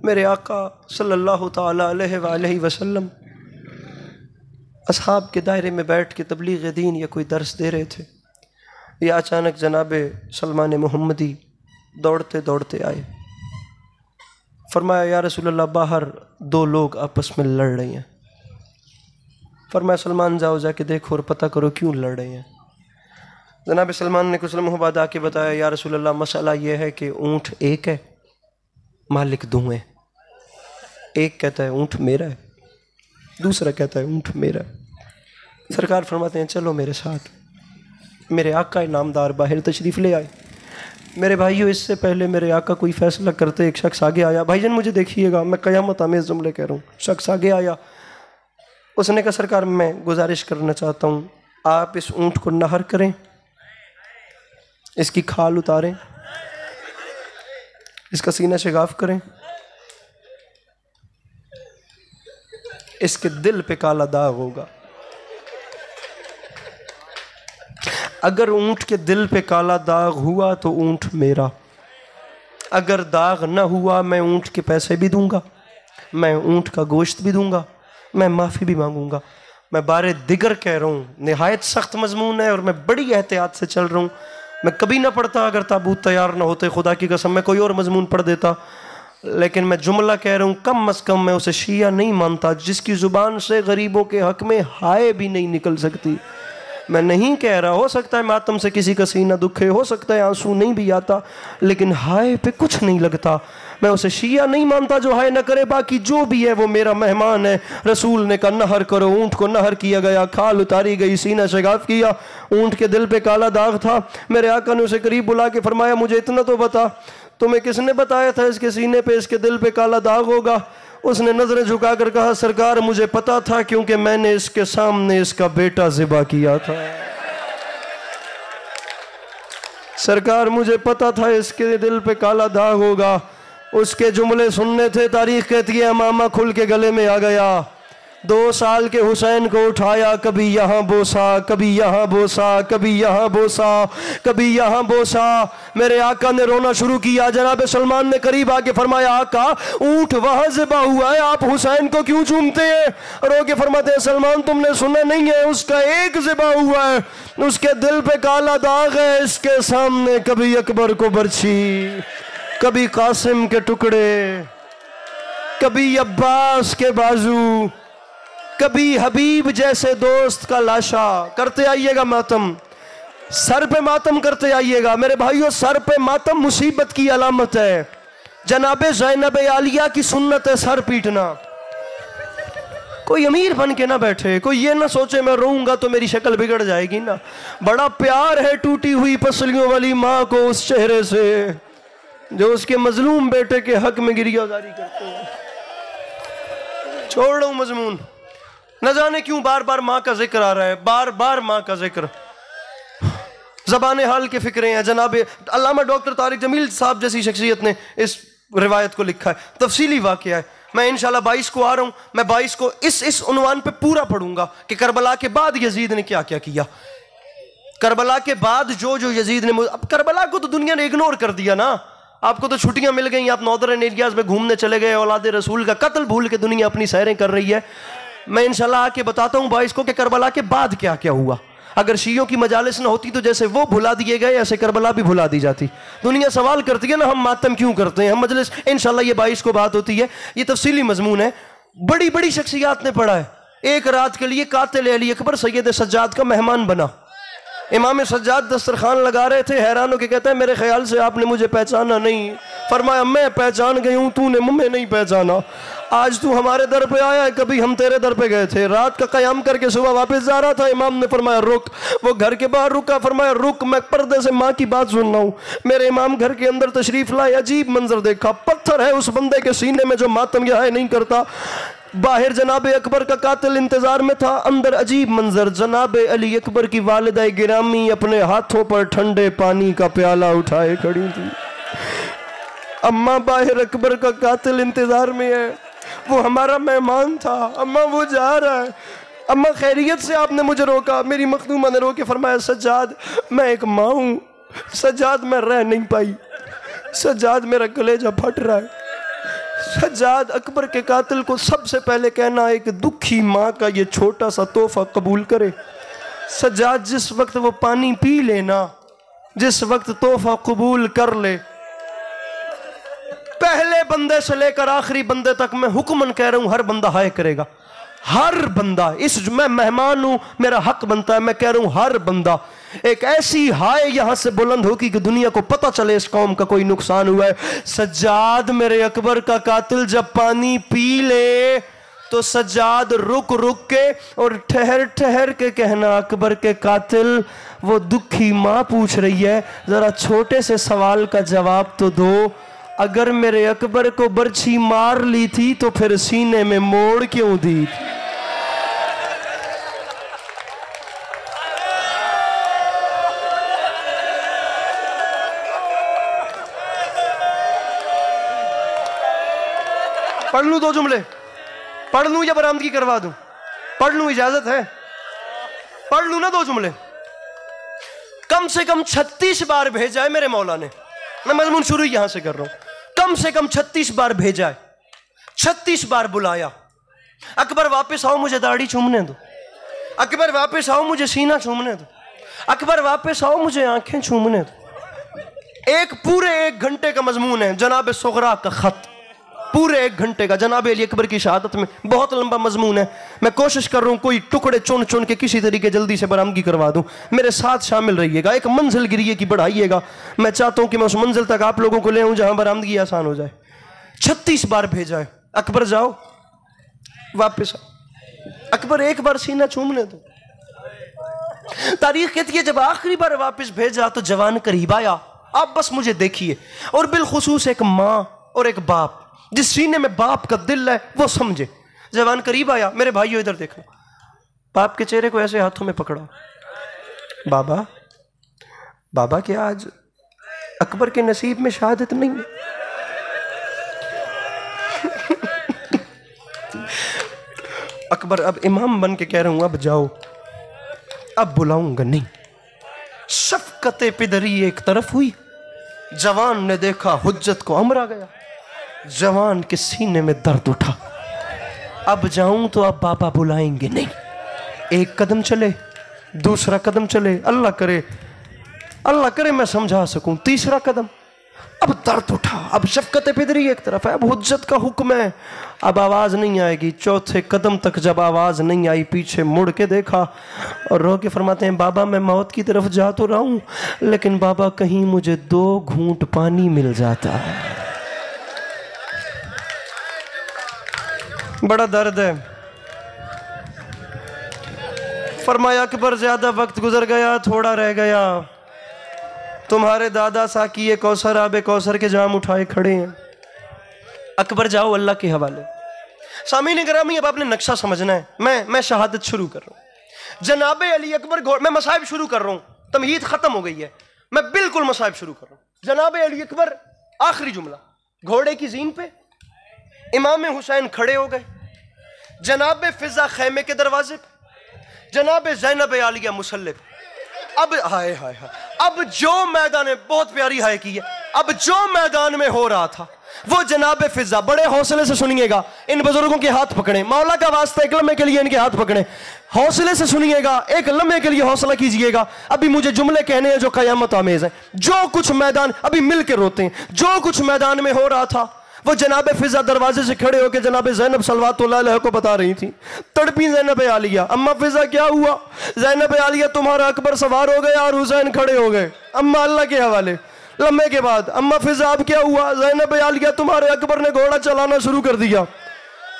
मेरे आका सल्लल्लाहु ताला अलैहि वसल्लम असहाब के दायरे में बैठ के तबलीग दीन या कोई दर्स दे रहे थे। या अचानक जनाब सलमान मुहम्मदी दौड़ते दौड़ते आए। फरमाया या रसूल अल्लाह, बाहर दो लोग आपस में लड़ रहे हैं। फरमाया सलमान जाओ जाके देखो और पता करो क्यों लड़ रहे हैं। जनाब सलमान ने कुछ लम्हों बाद आके बताया या रसूल अल्लाह, मसला ये है कि ऊँट एक है, मालिक दो हैं। एक कहता है ऊँट मेरा है, दूसरा कहता है ऊँट मेरा है। सरकार फरमाते हैं चलो मेरे साथ। मेरे आका इनामदार बाहर तशरीफ़ ले आए। मेरे भाइयों, इससे पहले मेरे आका कोई फ़ैसला करते एक शख्स आगे आया। भाईजान मुझे देखिएगा, मैं क़यामत आमेज़ जुमले कह रहा हूँ। शख्स आगे आया, उसने कहा सरकार मैं गुजारिश करना चाहता हूँ, आप इस ऊँट को नहर करें, इसकी खाल उतारें, इसका सीना शिगाफ करें, इसके दिल पे काला दाग होगा। अगर ऊँट के दिल पे काला दाग हुआ तो ऊँट मेरा, अगर दाग न हुआ मैं ऊँट के पैसे भी दूंगा, मैं ऊँट का गोश्त भी दूंगा, मैं माफ़ी भी मांगूंगा। मैं बारे दिगर कह रहा हूँ, निहायत सख्त मजमून है और मैं बड़ी एहतियात से चल रहा हूँ। मैं कभी ना पढ़ता अगर ताबूत तैयार ना होते, खुदा की कसम मैं कोई और मजमून पढ़ देता। लेकिन मैं जुमला कह रहा हूँ, कम अज़ कम मैं उसे शिया नहीं मानता जिसकी ज़ुबान से गरीबों के हक़ में हाय भी नहीं निकल सकती। मैं नहीं कह रहा, हो सकता है मातम से किसी का सीना दुखे, हो सकता है आंसू नहीं भी आता, लेकिन हाय पे कुछ नहीं लगता। मैं उसे शिया नहीं मानता जो हाय न करे। बाकी जो भी है वो मेरा मेहमान है। रसूल ने कहा नहर करो। ऊँट को नहर किया गया, खाल उतारी गई, सीना शिगाफ किया। ऊँट के दिल पे काला दाग था। मेरे आका ने उसे करीब बुला के फरमाया मुझे इतना तो बता, तुम्हें किसने बताया था इसके सीने पे इसके दिल पे काला दाग होगा? उसने नजरें झुकाकर कहा सरकार मुझे पता था, क्योंकि मैंने इसके सामने इसका बेटा ज़िबा किया था। सरकार मुझे पता था इसके दिल पे काला दाग होगा। उसके जुमले सुनने थे। तारीख कहती है मामा खुल के गले में आ गया। 2 साल के हुसैन को उठाया, कभी यहाँ बोसा, कभी यहाँ बोसा, कभी यहाँ बोसा, कभी यहाँ बोसा। मेरे आका ने रोना शुरू किया। जनाब सलमान ने करीब आके फरमाया आका ऊँट वहाँ ज़िबा हुआ है, आप हुसैन को क्यों चूमते हैं? रो के फरमाते हैं सलमान तुमने सुना नहीं है, उसका एक ज़िबा हुआ है, उसके दिल पे काला दाग है। इसके सामने कभी अकबर को बर्छी, कभी कासिम के टुकड़े, कभी अब्बास के बाजू, कभी हबीब जैसे दोस्त का लाशा। करते आइएगा मातम, सर पे मातम करते आइएगा। मेरे भाइयों सर पे मातम मुसीबत की अलामत है। जनाबे ज़ैनब आलिया की सुन्नत है सर पीटना। कोई अमीर बन के ना बैठे, कोई ये ना सोचे मैं रोऊंगा तो मेरी शक्ल बिगड़ जाएगी ना। बड़ा प्यार है टूटी हुई पसलियों वाली माँ को उस चेहरे से जो उसके मजलूम बेटे के हक में गिरियाजारी करते हैं। छोड़ रहा हूं मजमून, न जाने क्यों बार बार माँ का जिक्र आ रहा है, बार बार माँ का जिक्र। ज़बान हाल के फिक्रे हैं। जनाब अल्लामा डॉक्टर तारिक जमील साहब जैसी शख्सियत ने इस रिवायत को लिखा है, तफसीली वाक़या है। मैं इंशाल्लाह 22 को आ रहा हूँ। मैं 22 को इस उन्वान पे पूरा पढ़ूंगा कि करबला के बाद यजीद ने क्या क्या किया। करबला के बाद जो यजीद ने, अब करबला को तो दुनिया ने इग्नोर कर दिया ना। आपको तो छुट्टियां मिल गई, आप नॉर्दर्न एरियाज में घूमने चले गए, औलाद रसूल का कत्ल भूल के दुनिया अपनी सैरें कर रही है। मैं इंशाल्लाह आके बताता हूँ 22 को कि करबला के बाद क्या क्या हुआ। अगर शियों की मजालिस न होती तो जैसे वो भुला दिए गए ऐसे करबला भी भुला दी जाती। दुनिया सवाल करती है ना हम मातम क्यों करते हैं, हम मजलिस। इंशाल्लाह ये 22 को बात होती है। ये तफसीली मजमून है। बड़ी बड़ी शख्सियात ने पढ़ा है। एक रात के लिए कातिल अली अकबर सैयद सज्जाद का मेहमान बना। इमाम सज्जाद दस्तरखान लगा रहे थे, हैरान होकर कहता है मेरे ख्याल से आपने मुझे पहचाना नहीं। फरमाया मैं पहचान गई हूँ, तूने मुझे नहीं पहचाना। आज तू हमारे दर पे आया है, कभी हम तेरे दर पे गए थे। रात का क़याम करके सुबह वापस जा रहा था, इमाम ने फरमाया रुक। वो घर के बाहर रुका, फरमाया रुक, मैं पर्दे से माँ की बात सुन रहा हूँ। मेरे इमाम घर के अंदर तशरीफ लाए, अजीब मंजर देखा। पत्थर है उस बंदे के सीने में जो मातम यह नहीं करता। बाहर जनाब अकबर का कातिल इंतजार में था, अंदर अजीब मंजर। जनाब अली अकबर की वालिदा गिरामी अपने हाथों पर ठंडे पानी का प्याला उठाए खड़ी थी। अम्मा बाहर अकबर का कातिल इंतजार में है, वो हमारा मेहमान था। अम्मा वो जा रहा है, अम्मा खैरियत से आपने मुझे रोका। मेरी मखदूमा ने रोके फरमाया सज्जाद मैं एक माँ हूँ, सज्जाद मैं रह नहीं पाई। सज्जाद मेरा कलेजा फट रहा है। सज्जाद अकबर के कातिल को सबसे पहले कहना है कि दुखी माँ का ये छोटा सा तोहफा कबूल करे। सज्जाद जिस वक्त वो पानी पी लेना, जिस वक्त तोहफा कबूल कर ले, पहले बंदे से लेकर आखिरी बंदे तक मैं हुक्मन कह रहा हूं, हर बंदा हाय करेगा। हर बंदा, इस मैं मेहमान हूं, मेरा हक बनता है, मैं कह रहा हूं हर बंदा एक ऐसी हाय यहां से बुलंद होगी कि दुनिया को पता चले इस कौम का कोई नुकसान हुआ है। सज्जाद मेरे अकबर का कातिल जब पानी पी ले तो सज्जाद रुक रुक के और ठहर ठहर के कहना, अकबर के कातिल वो दुखी माँ पूछ रही है, जरा छोटे से सवाल का जवाब तो दो। अगर मेरे अकबर को बर्छी मार ली थी तो फिर सीने में मोड़ क्यों दी? पढ़ लूं 2 जुमले? पढ़ लूं या बरामदगी करवा दूं? पढ़ लूं, इजाजत है? पढ़ लूं ना 2 जुमले? कम से कम 36 बार भेजा है मेरे मौला ने। मैं मजमून शुरू यहां से कर रहा हूं। कम से कम 36 बार भेजा है, 36 बार बुलाया। अकबर वापस आओ, मुझे दाढ़ी चूमने दो। अकबर वापस आओ, मुझे सीना चूमने दो। अकबर वापस आओ, मुझे आंखें चूमने दो। एक पूरे 1 घंटे का मजमून है जनाब सुगरा का खत, पूरे 1 घंटे का जनाब अली अकबर की शहादत में। बहुत लंबा मजमून है, मैं कोशिश कर रहा हूं कोई टुकड़े चुन चुन के किसी तरीके जल्दी से बरामदगी करवा दूं। मेरे साथ शामिल रहिएगा, एक मंजिल गिरिए की बढ़ाइएगा। मैं चाहता हूं कि मैं उस मंजिल तक आप लोगों को ले आऊं जहां बरामदगी आसान हो जाए। 36 बार भेजा है। अकबर जाओ, वापिस आओ। अकबर एक बार सीना चूमने दो। तारीख कहती है जब आखिरी बार वापस भेजा तो जवान करीब आया, आप बस मुझे देखिए। और बिलखुसूस एक माँ और एक बाप, जिस सीने में बाप का दिल है वो समझे। जवान करीब आया, मेरे भाइयों इधर देखो, बाप के चेहरे को ऐसे हाथों में पकड़ा। बाबा, बाबा क्या आज अकबर के नसीब में शहादत नहीं है? अकबर अब इमाम बन के कह रहा हूं, अब जाओ, अब बुलाऊंगा नहीं। शफकत पिदरी एक तरफ हुई, जवान ने देखा हुज्जत को अमर आ गया। जवान के सीने में दर्द उठा, अब जाऊं तो अब बाबा बुलाएंगे नहीं। 1 कदम चले, दूसरा कदम चले, अल्लाह करे मैं समझा सकूं, तीसरा कदम, अब दर्द उठा। अब शफकत पिदरी एक तरफ है, अब हुज्जत का हुक्म है, अब आवाज नहीं आएगी। चौथे कदम तक जब आवाज नहीं आई, पीछे मुड़ के देखा और रो के फरमाते हैं, बाबा मैं मौत की तरफ जा तो रहा हूं, लेकिन बाबा कहीं मुझे 2 घूंट पानी मिल जाता है। बड़ा दर्द है। फरमाया अकबर ज्यादा वक्त गुजर गया, थोड़ा रह गया। तुम्हारे दादा साकी कौसर आबे कौसर के जाम उठाए खड़े हैं। अकबर जाओ अल्लाह के हवाले। सामीन गिरामी, अब आपने नक्शा समझना है। मैं शहादत शुरू कर रहा हूं। जनाबे अली अकबर, मैं मसाइब शुरू कर रहा हूं, तमहीद खत्म हो गई है, मैं बिल्कुल मसाइब शुरू कर रहा हूं। जनाबे अली अकबर, आखिरी जुमला, घोड़े की जीन पे इमाम हुसैन खड़े हो गए। जनाब फिजा खैमे के दरवाजे पे, जनाब ज़ैनब आलिया मुसल्ले पे। अब हाय हाय हाय, अब जो मैदान में, बहुत प्यारी हाय की है, अब जो मैदान में हो रहा था वो जनाब फिजा, बड़े हौसले से सुनिएगा, इन बुजुर्गों के हाथ पकड़े, मौला का वास्ता एक लम्हे के लिए इनके हाथ पकड़े, हौसले से सुनिएगा, एक लम्हे के लिए हौसला कीजिएगा। अभी मुझे जुमले कहने हैं जो कयामत आमेज हैं। जो कुछ मैदान, अभी मिल के रोते हैं, जो कुछ मैदान में हो रहा था वो जनाब फिजा दरवाजे से खड़े होकर जनाब ज़ैनब सलवातुल्लाह अलैहा को बता रही थी। तड़पी ज़ैनब आलिया, अम्मा फिजा क्या हुआ? ज़ैनब आलिया तुम्हारा अकबर सवार हो गया और हुसैन खड़े हो गए। अम्मा अल्लाह के हवाले। लम्हे के बाद अम्मा फिजा अब क्या हुआ? ज़ैनब आलिया तुम्हारे अकबर ने घोड़ा चलाना शुरू कर दिया।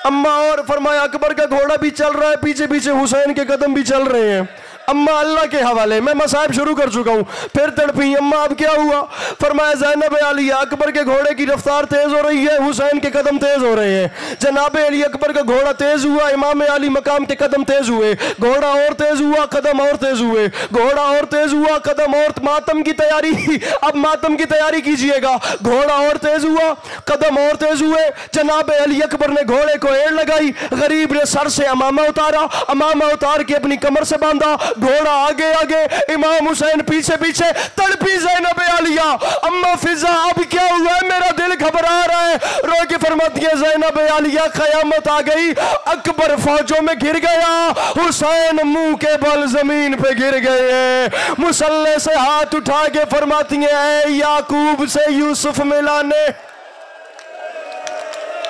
अम्मा और फरमाया अकबर का घोड़ा भी चल रहा है, पीछे पीछे हुसैन के कदम भी चल रहे हैं। अम्मा अल्लाह के हवाले। मैं मसाइब शुरू कर चुका हूँ, फिर तड़पी। अम्मा अब क्या हुआ? फरमाया ज़ैनब आलिया अकबर के घोड़े की रफ्तार तेज हो रही है, हुसैन के कदम तेज हो रहे हैं। जनाब अली अकबर का घोड़ा तेज हुआ, इमाम अली मकाम के कदम तेज हुए, घोड़ा और तेज हुआ, कदम और तेज हुए, घोड़ा और तेज हुआ, कदम और। मातम की तैयारी, अब मातम की तैयारी कीजिएगा। घोड़ा और तेज हुआ, कदम और तेज हुए। जनाब अली अकबर ने घोड़े को एड़ लगाई, गरीब ने सर से अमामा उतारा, अमामा उतार के अपनी कमर से बांधा, घोड़ा आगे आगे, इमाम हुसैन पीछे पीछे, तड़पी ज़ैनब आलिया, अम्मा फिजा अब क्या हुआ, मेरा दिल घबरा रहा है, रो के फरमाती है ज़ैनब आलिया क़यामत आ गई, अकबर फौजों में गिर गया, हुसैन मुंह के बल जमीन पे गिर गए, मुसल्ले से हाथ उठा के फरमाती है याकूब से यूसुफ मिलाने।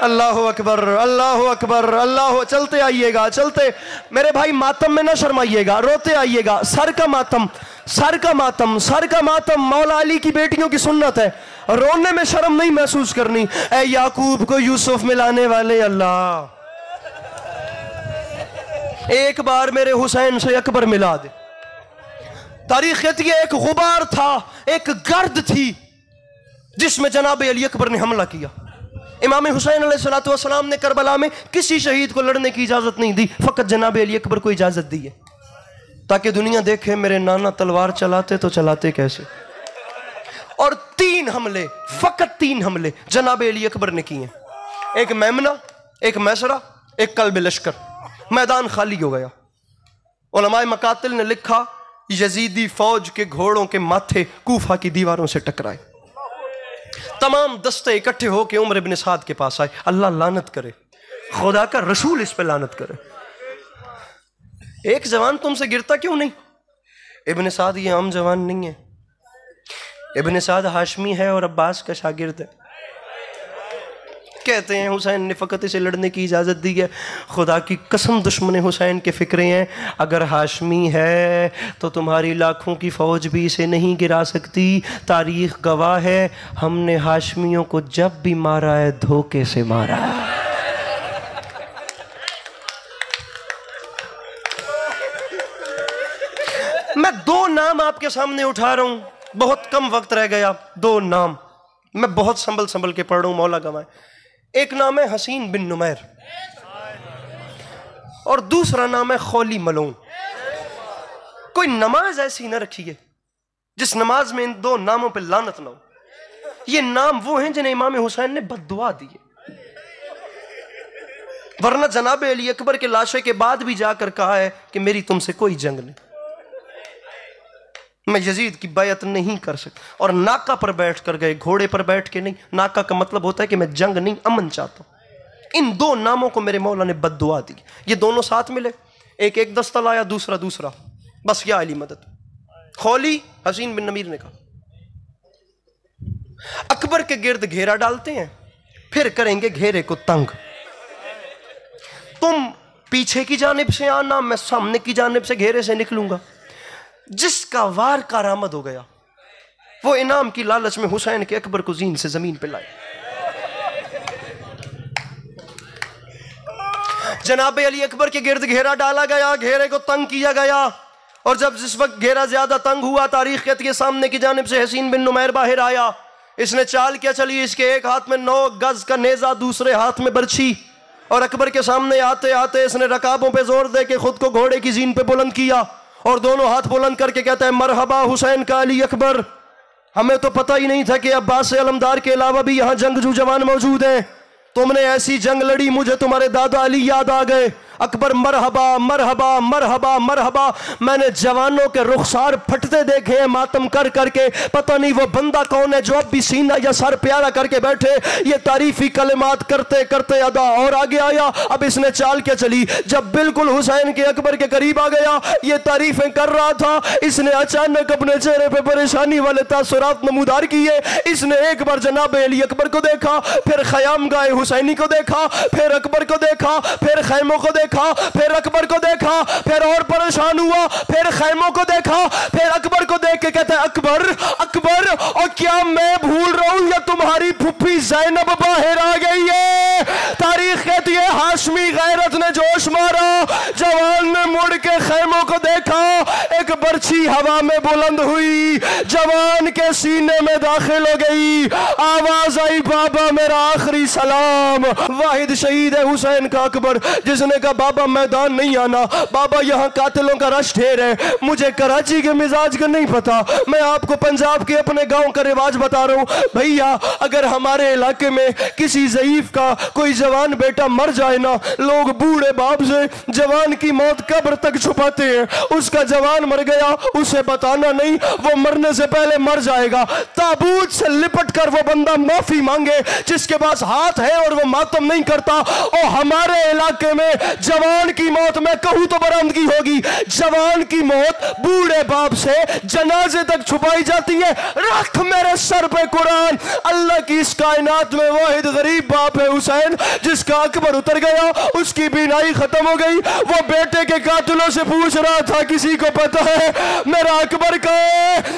अल्लाह अकबर, अल्लाह अकबर, अल्लाह। चलते आइएगा, चलते मेरे भाई, मातम में ना शर्माइएगा, रोते आइएगा। सर का मातम, सर का मातम, सर का मातम मौला अली की बेटियों की सुन्नत है, रोने में शर्म नहीं महसूस करनी। ऐ याकूब को यूसुफ मिलाने वाले अल्लाह, एक बार मेरे हुसैन से अकबर मिला दे। तारीख कहती है एक गुबार था, एक गर्द थी जिसमें जनाब अली अकबर ने हमला किया। इमाम हुसैन अलैहिस्सलाम ने करबला में किसी शहीद को लड़ने की इजाजत नहीं दी, फकत जनाब अली अकबर को इजाजत दी है ताकि दुनिया देखे मेरे नाना तलवार चलाते तो चलाते कैसे। और 3 हमले, फकत 3 हमले जनाब अली अकबर ने किए, एक मेमना, एक मैसरा, एक कल्ब लश्कर। मैदान खाली हो गया। उलमाए मकातिल ने लिखा यजीदी फौज के घोड़ों के माथे कूफा की दीवारों से टकराए। तमाम दस्ते इकट्ठे होकर उमर इब्न साद के पास आए। अल्लाह लानत करे, खुदा का रसूल इस पे लानत करे, एक जवान तुमसे गिरता क्यों नहीं? इब्न साद ये आम जवान नहीं है, इब्न साद हाशमी है और अब्बास का शागिर्द है। कहते हैं हुसैन ने फ़कत इसे लड़ने की इजाज़त दी है। खुदा की कसम दुश्मन हुसैन के फ़िक्रे हैं, अगर हाशमी है तो तुम्हारी लाखों की फ़ौज भी इसे नहीं गिरा सकती। तारीख़ गवाह है, हमने हाशमियों को जब भी मारा है धोखे से मारा। मैं 2 नाम आपके सामने उठा रहा हूँ, बहुत कम वक्त रह गया। 2 नाम मैं बहुत संभल संभल के पढ़ रहा हूँ, मौला गवाए। एक नाम है हसीन बिन नुमैर और दूसरा नाम है खौली मलून। कोई नमाज ऐसी न रखिए जिस नमाज में इन 2 नामों पे लानत ना हो। ये नाम वो हैं जिन्हें इमाम हुसैन ने बद्दुआ दी है, वरना जनाब अली अकबर के लाशे के बाद भी जाकर कहा है कि मेरी तुमसे कोई जंग नहीं, मैं यजीद की बैत नहीं कर सकता। और नाका पर बैठ कर गए, घोड़े पर बैठ के नहीं। नाका का मतलब होता है कि मैं जंग नहीं, अमन चाहता हूं। इन 2 नामों को मेरे मौला ने बद्दुआ दी। ये दोनों साथ मिले, एक एक दस्ता लाया, दूसरा दूसरा, बस या अली मदद। खौली हसीन बिन नमीर ने कहा अकबर के गिर्द घेरा डालते हैं, फिर करेंगे घेरे को तंग। तुम पीछे की जानिब से आना, मैं सामने की जानिब से घेरे से निकलूंगा। जिसका वार कारामद हो गया वो इनाम की लालच में हुसैन के अकबर को जीन से जमीन पे लाए। जनाब अली अकबर के गिर्द घेरा डाला गया, घेरे को तंग किया गया। और जब जिस वक्त घेरा ज्यादा तंग हुआ, तारीख कहती है सामने की जानिब से हसीन बिन नुमैर बाहर आया। इसने चाल क्या चली, इसके एक हाथ में 9 गज का नेजा, दूसरे हाथ में बर्छी। और अकबर के सामने आते आते इसने रकाबों पे जोर दे के खुद को घोड़े की जीन पे बुलंद किया और दोनों हाथ बुलंद करके कहता है मरहबा हुसैन का अली अकबर। हमें तो पता ही नहीं था कि अब्बास अलमदार के अलावा भी यहाँ जंगजू जवान मौजूद हैं। तुमने ऐसी जंग लड़ी, मुझे तुम्हारे दादा अली याद आ गए। अकबर मरहबा मरहबा मरहबा मरहबा। मैंने जवानों के रुखसार फटते देखे हैं मातम कर करके, पता नहीं वो बंदा कौन है जो अब भी सीना या सर प्यारा करके बैठे। ये तारीफी कलिमात करते करते अदा और आगे आया। अब इसने चाल क्या चली, जब बिल्कुल हुसैन के अकबर के करीब आ गया, ये तारीफें कर रहा था, इसने अचानक अपने चेहरे पे परेशानी वाले तासुरात नमूदार किए। इसने एक बार जनाब अली अकबर को देखा, फिर खयाम गाए हुसैनी को देखा, फिर अकबर को देखा, फिर खैमों को देखा, फिर अकबर को देखा, फिर और परेशान हुआ, फिर खैमों को देखा, फिर अकबर को देख के कहता है अकबर अकबर, और क्या मैं भूल रहा हूं या तुम्हारी फुफ्फी ज़ैनब बाहर आ गई है? तारीख कहती है हाशमी गैरत ने जोश मारा, जवान ने मुड़ के खैमों को देखा, एक बर्छी हवा में बुलंद हुई, जवान के सीने में दाखिल हो गई। आवाज आई, बाबा मेरा आखिरी सलाम। वाहिद शहीद है हुसैन का अकबर, जिसने कहा बाबा मैदान नहीं आना, बाबा यहाँ कातिलों का रश ढेर है। मुझे कराची के मिजाज का नहीं पता, मैं आपको पंजाब के अपने गांव का रिवाज बता रहा हूँ। भैया अगर हमारे इलाके में किसी ज़ईफ का कोई जवान बेटा मर जाए ना, लोग बूढ़े बाप से जवान की मौत कब्र तक छुपाते हैं। उसका जवान मर गया, उसे बताना नहीं, वो मरने से पहले मर जाएगा। ताबूत से लिपट कर वो बंदा माफी मांगे जिसके पास हाथ है और वो मातम नहीं करता। और हमारे इलाके में जवान की मौत मैं कहूं तो बरामदगी होगी, जवान की मौत बूढ़े बाप से जनाजे तक छुपाई जाती है। रख मेरे सर पे कुरान, अल्लाह की इस कायनात में वाहिद गरीब बाप है हुसैन, जिसका अकबर उतर गया, उसकी बीनाई खत्म हो गई। वो बेटे के कातिलों से पूछ रहा था किसी को पता है मेरा अकबर का?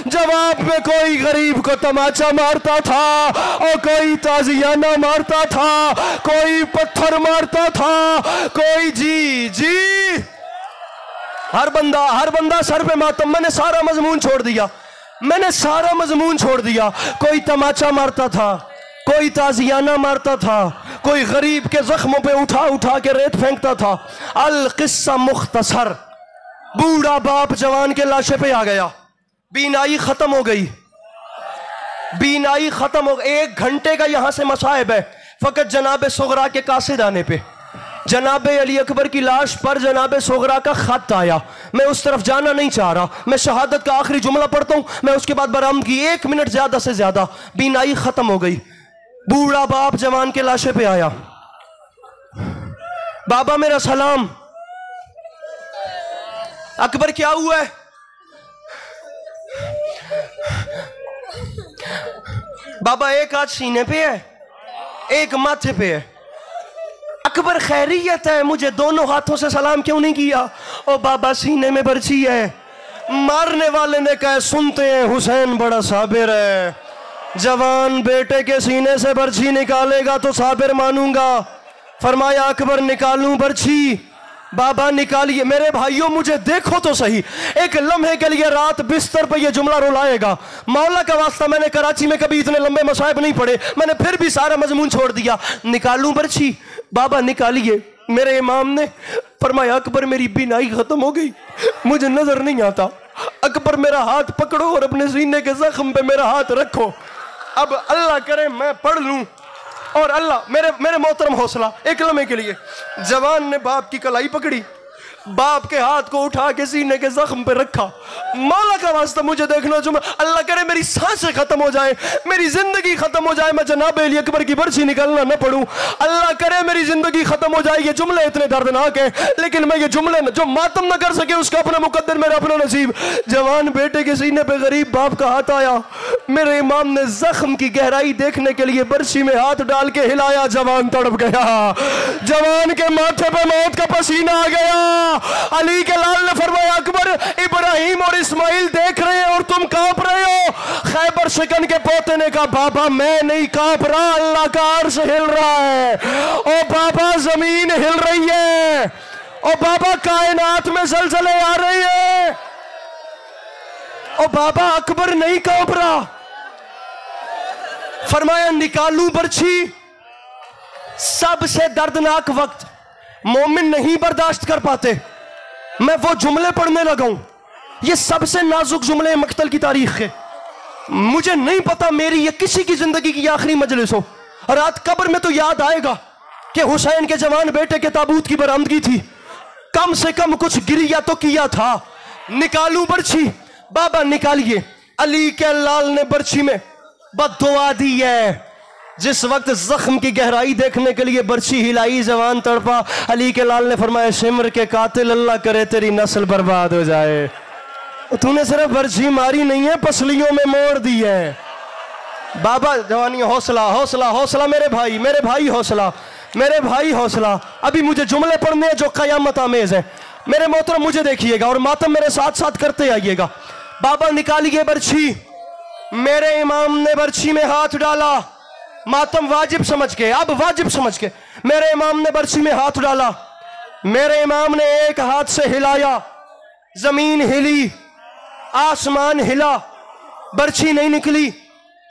जवाब में कोई गरीब को तमाचा मारता था और कोई ताजियाना मारता था, कोई पत्थर मारता था, कोई जी जी। हर बंदा सर पे मातम। मैंने सारा मजमून छोड़ दिया, मैंने सारा मजमून छोड़ दिया। कोई तमाचा मारता था, कोई ताजियाना मारता था, कोई गरीब के जख्मों पे उठा उठा के रेत फेंकता था। अल किस्सा मुख्तसर, बूढ़ा बाप जवान के लाशे पे आ गया, बीनाई खत्म हो गई, बीनाई खत्म हो गई। 1 घंटे का यहां से मसाइब है फकत जनाबे सुगरा के कासिद आने पे। जनाबे अली अकबर की लाश पर जनाबे सुगरा का खत आया। मैं उस तरफ जाना नहीं चाह रहा, मैं शहादत का आखिरी जुमला पढ़ता हूं, मैं उसके बाद बरामदगी 1 मिनट ज्यादा से ज्यादा। बीनाई खत्म हो गई, बूढ़ा बाप जवान के लाशे पे आया, बाबा मेरा सलाम। अकबर क्या हुआ है? बाबा एक हाथ सीने पे है, एक माथे पे है। अकबर खैरियत है, मुझे दोनों हाथों से सलाम क्यों नहीं किया? ओ बाबा सीने में बर्छी है। मारने वाले ने कहा सुनते हैं हुसैन बड़ा साबिर है, जवान बेटे के सीने से बर्छी निकालेगा तो साबिर मानूंगा। फरमाया अकबर निकालूं बर्छी? बाबा निकालिए। मेरे भाइयों मुझे देखो तो सही, एक लम्हे के लिए रात बिस्तर पर यह जुमला रुलाएगा। मौला का वास्ता, मैंने कराची में कभी इतने लंबे मसाइब नहीं पढ़े, मैंने फिर भी सारा मजमून छोड़ दिया। निकालूं बर्छी? बाबा निकालिए। मेरे इमाम ने फरमाया अकबर मेरी बीनाई खत्म हो गई, मुझे नजर नहीं आता। अकबर मेरा हाथ पकड़ो और अपने सीने के जख्म पे मेरा हाथ रखो, अब अल्लाह करे मैं पढ़ लूं। और अल्लाह मेरे मोहतरम हौसला, एक लम्हे के लिए जवान ने बाप की कलाई पकड़ी, बाप के हाथ को उठा के सीने के जख्म पे रखा। मौला का वास्ता मुझे देखना जो अल्लाह करे मेरी सांसें खत्म हो जाए, मेरी जिंदगी खत्म हो जाए, मैं जनाब अली अकबर की बर्छी निकालना न पड़ूं। अल्लाह करे मेरी जिंदगी खत्म हो जाए। ये जुमले इतने दर्दनाक है, लेकिन मैं ये जुमले जो मातम न कर सके उसका अपना मुकद्दर, मेरा अपना नसीब। जवान बेटे के सीने पे गरीब बाप का हाथ आया, मेरे इमाम ने जख्म की गहराई देखने के लिए बर्छी में हाथ डाल के हिलाया, जवान तड़प गया, जवान के माथे पे मौत का पसीना आ गया। अली के लाल ने फरमाया अकबर इब्राहिम और इस्माइल देख रहे हैं और तुम कांप रहे हो। खैबर शिकन के पोते ने कहा बाबा मैं नहीं कांप रहा, अल्लाह का अर्श हिल रहा है। ओ बाबा जमीन हिल रही है, ओ बाबा कायनात में जलजले आ रहे हैं। ओ बाबा अकबर नहीं कांप रहा। फरमाया निकालूं बर्छी? सबसे दर्दनाक वक्त मोमिन नहीं बर्दाश्त कर पाते, मैं वो जुमले पढ़ने लगा हूं। ये सबसे नाजुक जुमले मक्तल की तारीख के। मुझे नहीं पता मेरी ये किसी की जिंदगी की आखिरी मजलिस हो। रात कब्र में तो याद आएगा कि हुसैन के जवान बेटे के ताबूत की बरामदगी थी, कम से कम कुछ गिरिया तो किया था। निकालूं बर्छी? बाबा निकालिए। अली के लाल ने बर्छी में बद्दुआ दी है। जिस वक्त जख्म की गहराई देखने के लिए बर्छी हिलाई, जवान तड़पा। अली के लाल ने फरमाया शिमर के कातिल, अल्लाह करे तेरी नस्ल बर्बाद हो जाए। तूने सिर्फ बर्छी मारी नहीं है, पसलियों में मोड़ दी है। बाबा जवानी हौसला हौसला हौसला, मेरे भाई हौसला, मेरे भाई हौसला। अभी मुझे जुमले पढ़ने हैं जो कयामत आमेज है। मेरे मोहतरम मुझे देखिएगा और मातम मेरे साथ साथ करते आइएगा। बाबा निकालिए बर्छी। मेरे इमाम ने बर्छी में हाथ डाला, मातम वाजिब समझ के, अब वाजिब समझ के मेरे इमाम ने बर्छी में हाथ डाला। मेरे इमाम ने एक हाथ से हिलाया, जमीन हिली, आसमान हिला, बर्छी नहीं निकली।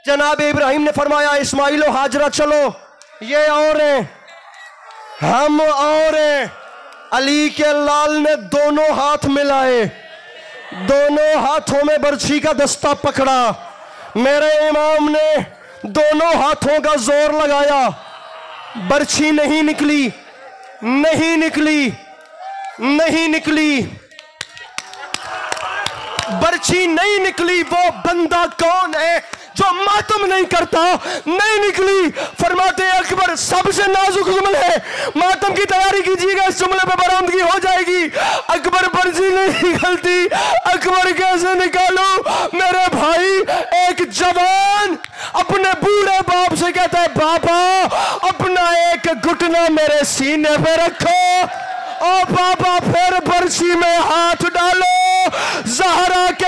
जनाब इब्राहिम ने फरमाया इस्माइल और हाजरा चलो, ये और हैं, हम और हैं। अली के लाल ने दोनों हाथ मिलाए, दोनों हाथों में बर्छी का दस्ता पकड़ा। मेरे इमाम ने दोनों हाथों का जोर लगाया, बर्छी नहीं निकली, नहीं निकली, नहीं निकली, बर्छी नहीं निकली। वो बंदा कौन है जो मातम नहीं करता? नहीं निकली। फरमाते अकबर सबसे नाजुक जुमला है, मातम की तैयारी कीजिएगा, इस जुमले पे बरामदगी हो जाएगी। अकबर बर्छी नहीं निकलती, अकबर कैसे निकालू? मेरे भाई, एक जवान अपने बूढ़े बाप से कहता है बाबा अपना एक घुटना मेरे सीने पे रखो। ओ बाबा फिर बर्छी में हाथ डालो, ज़हरा के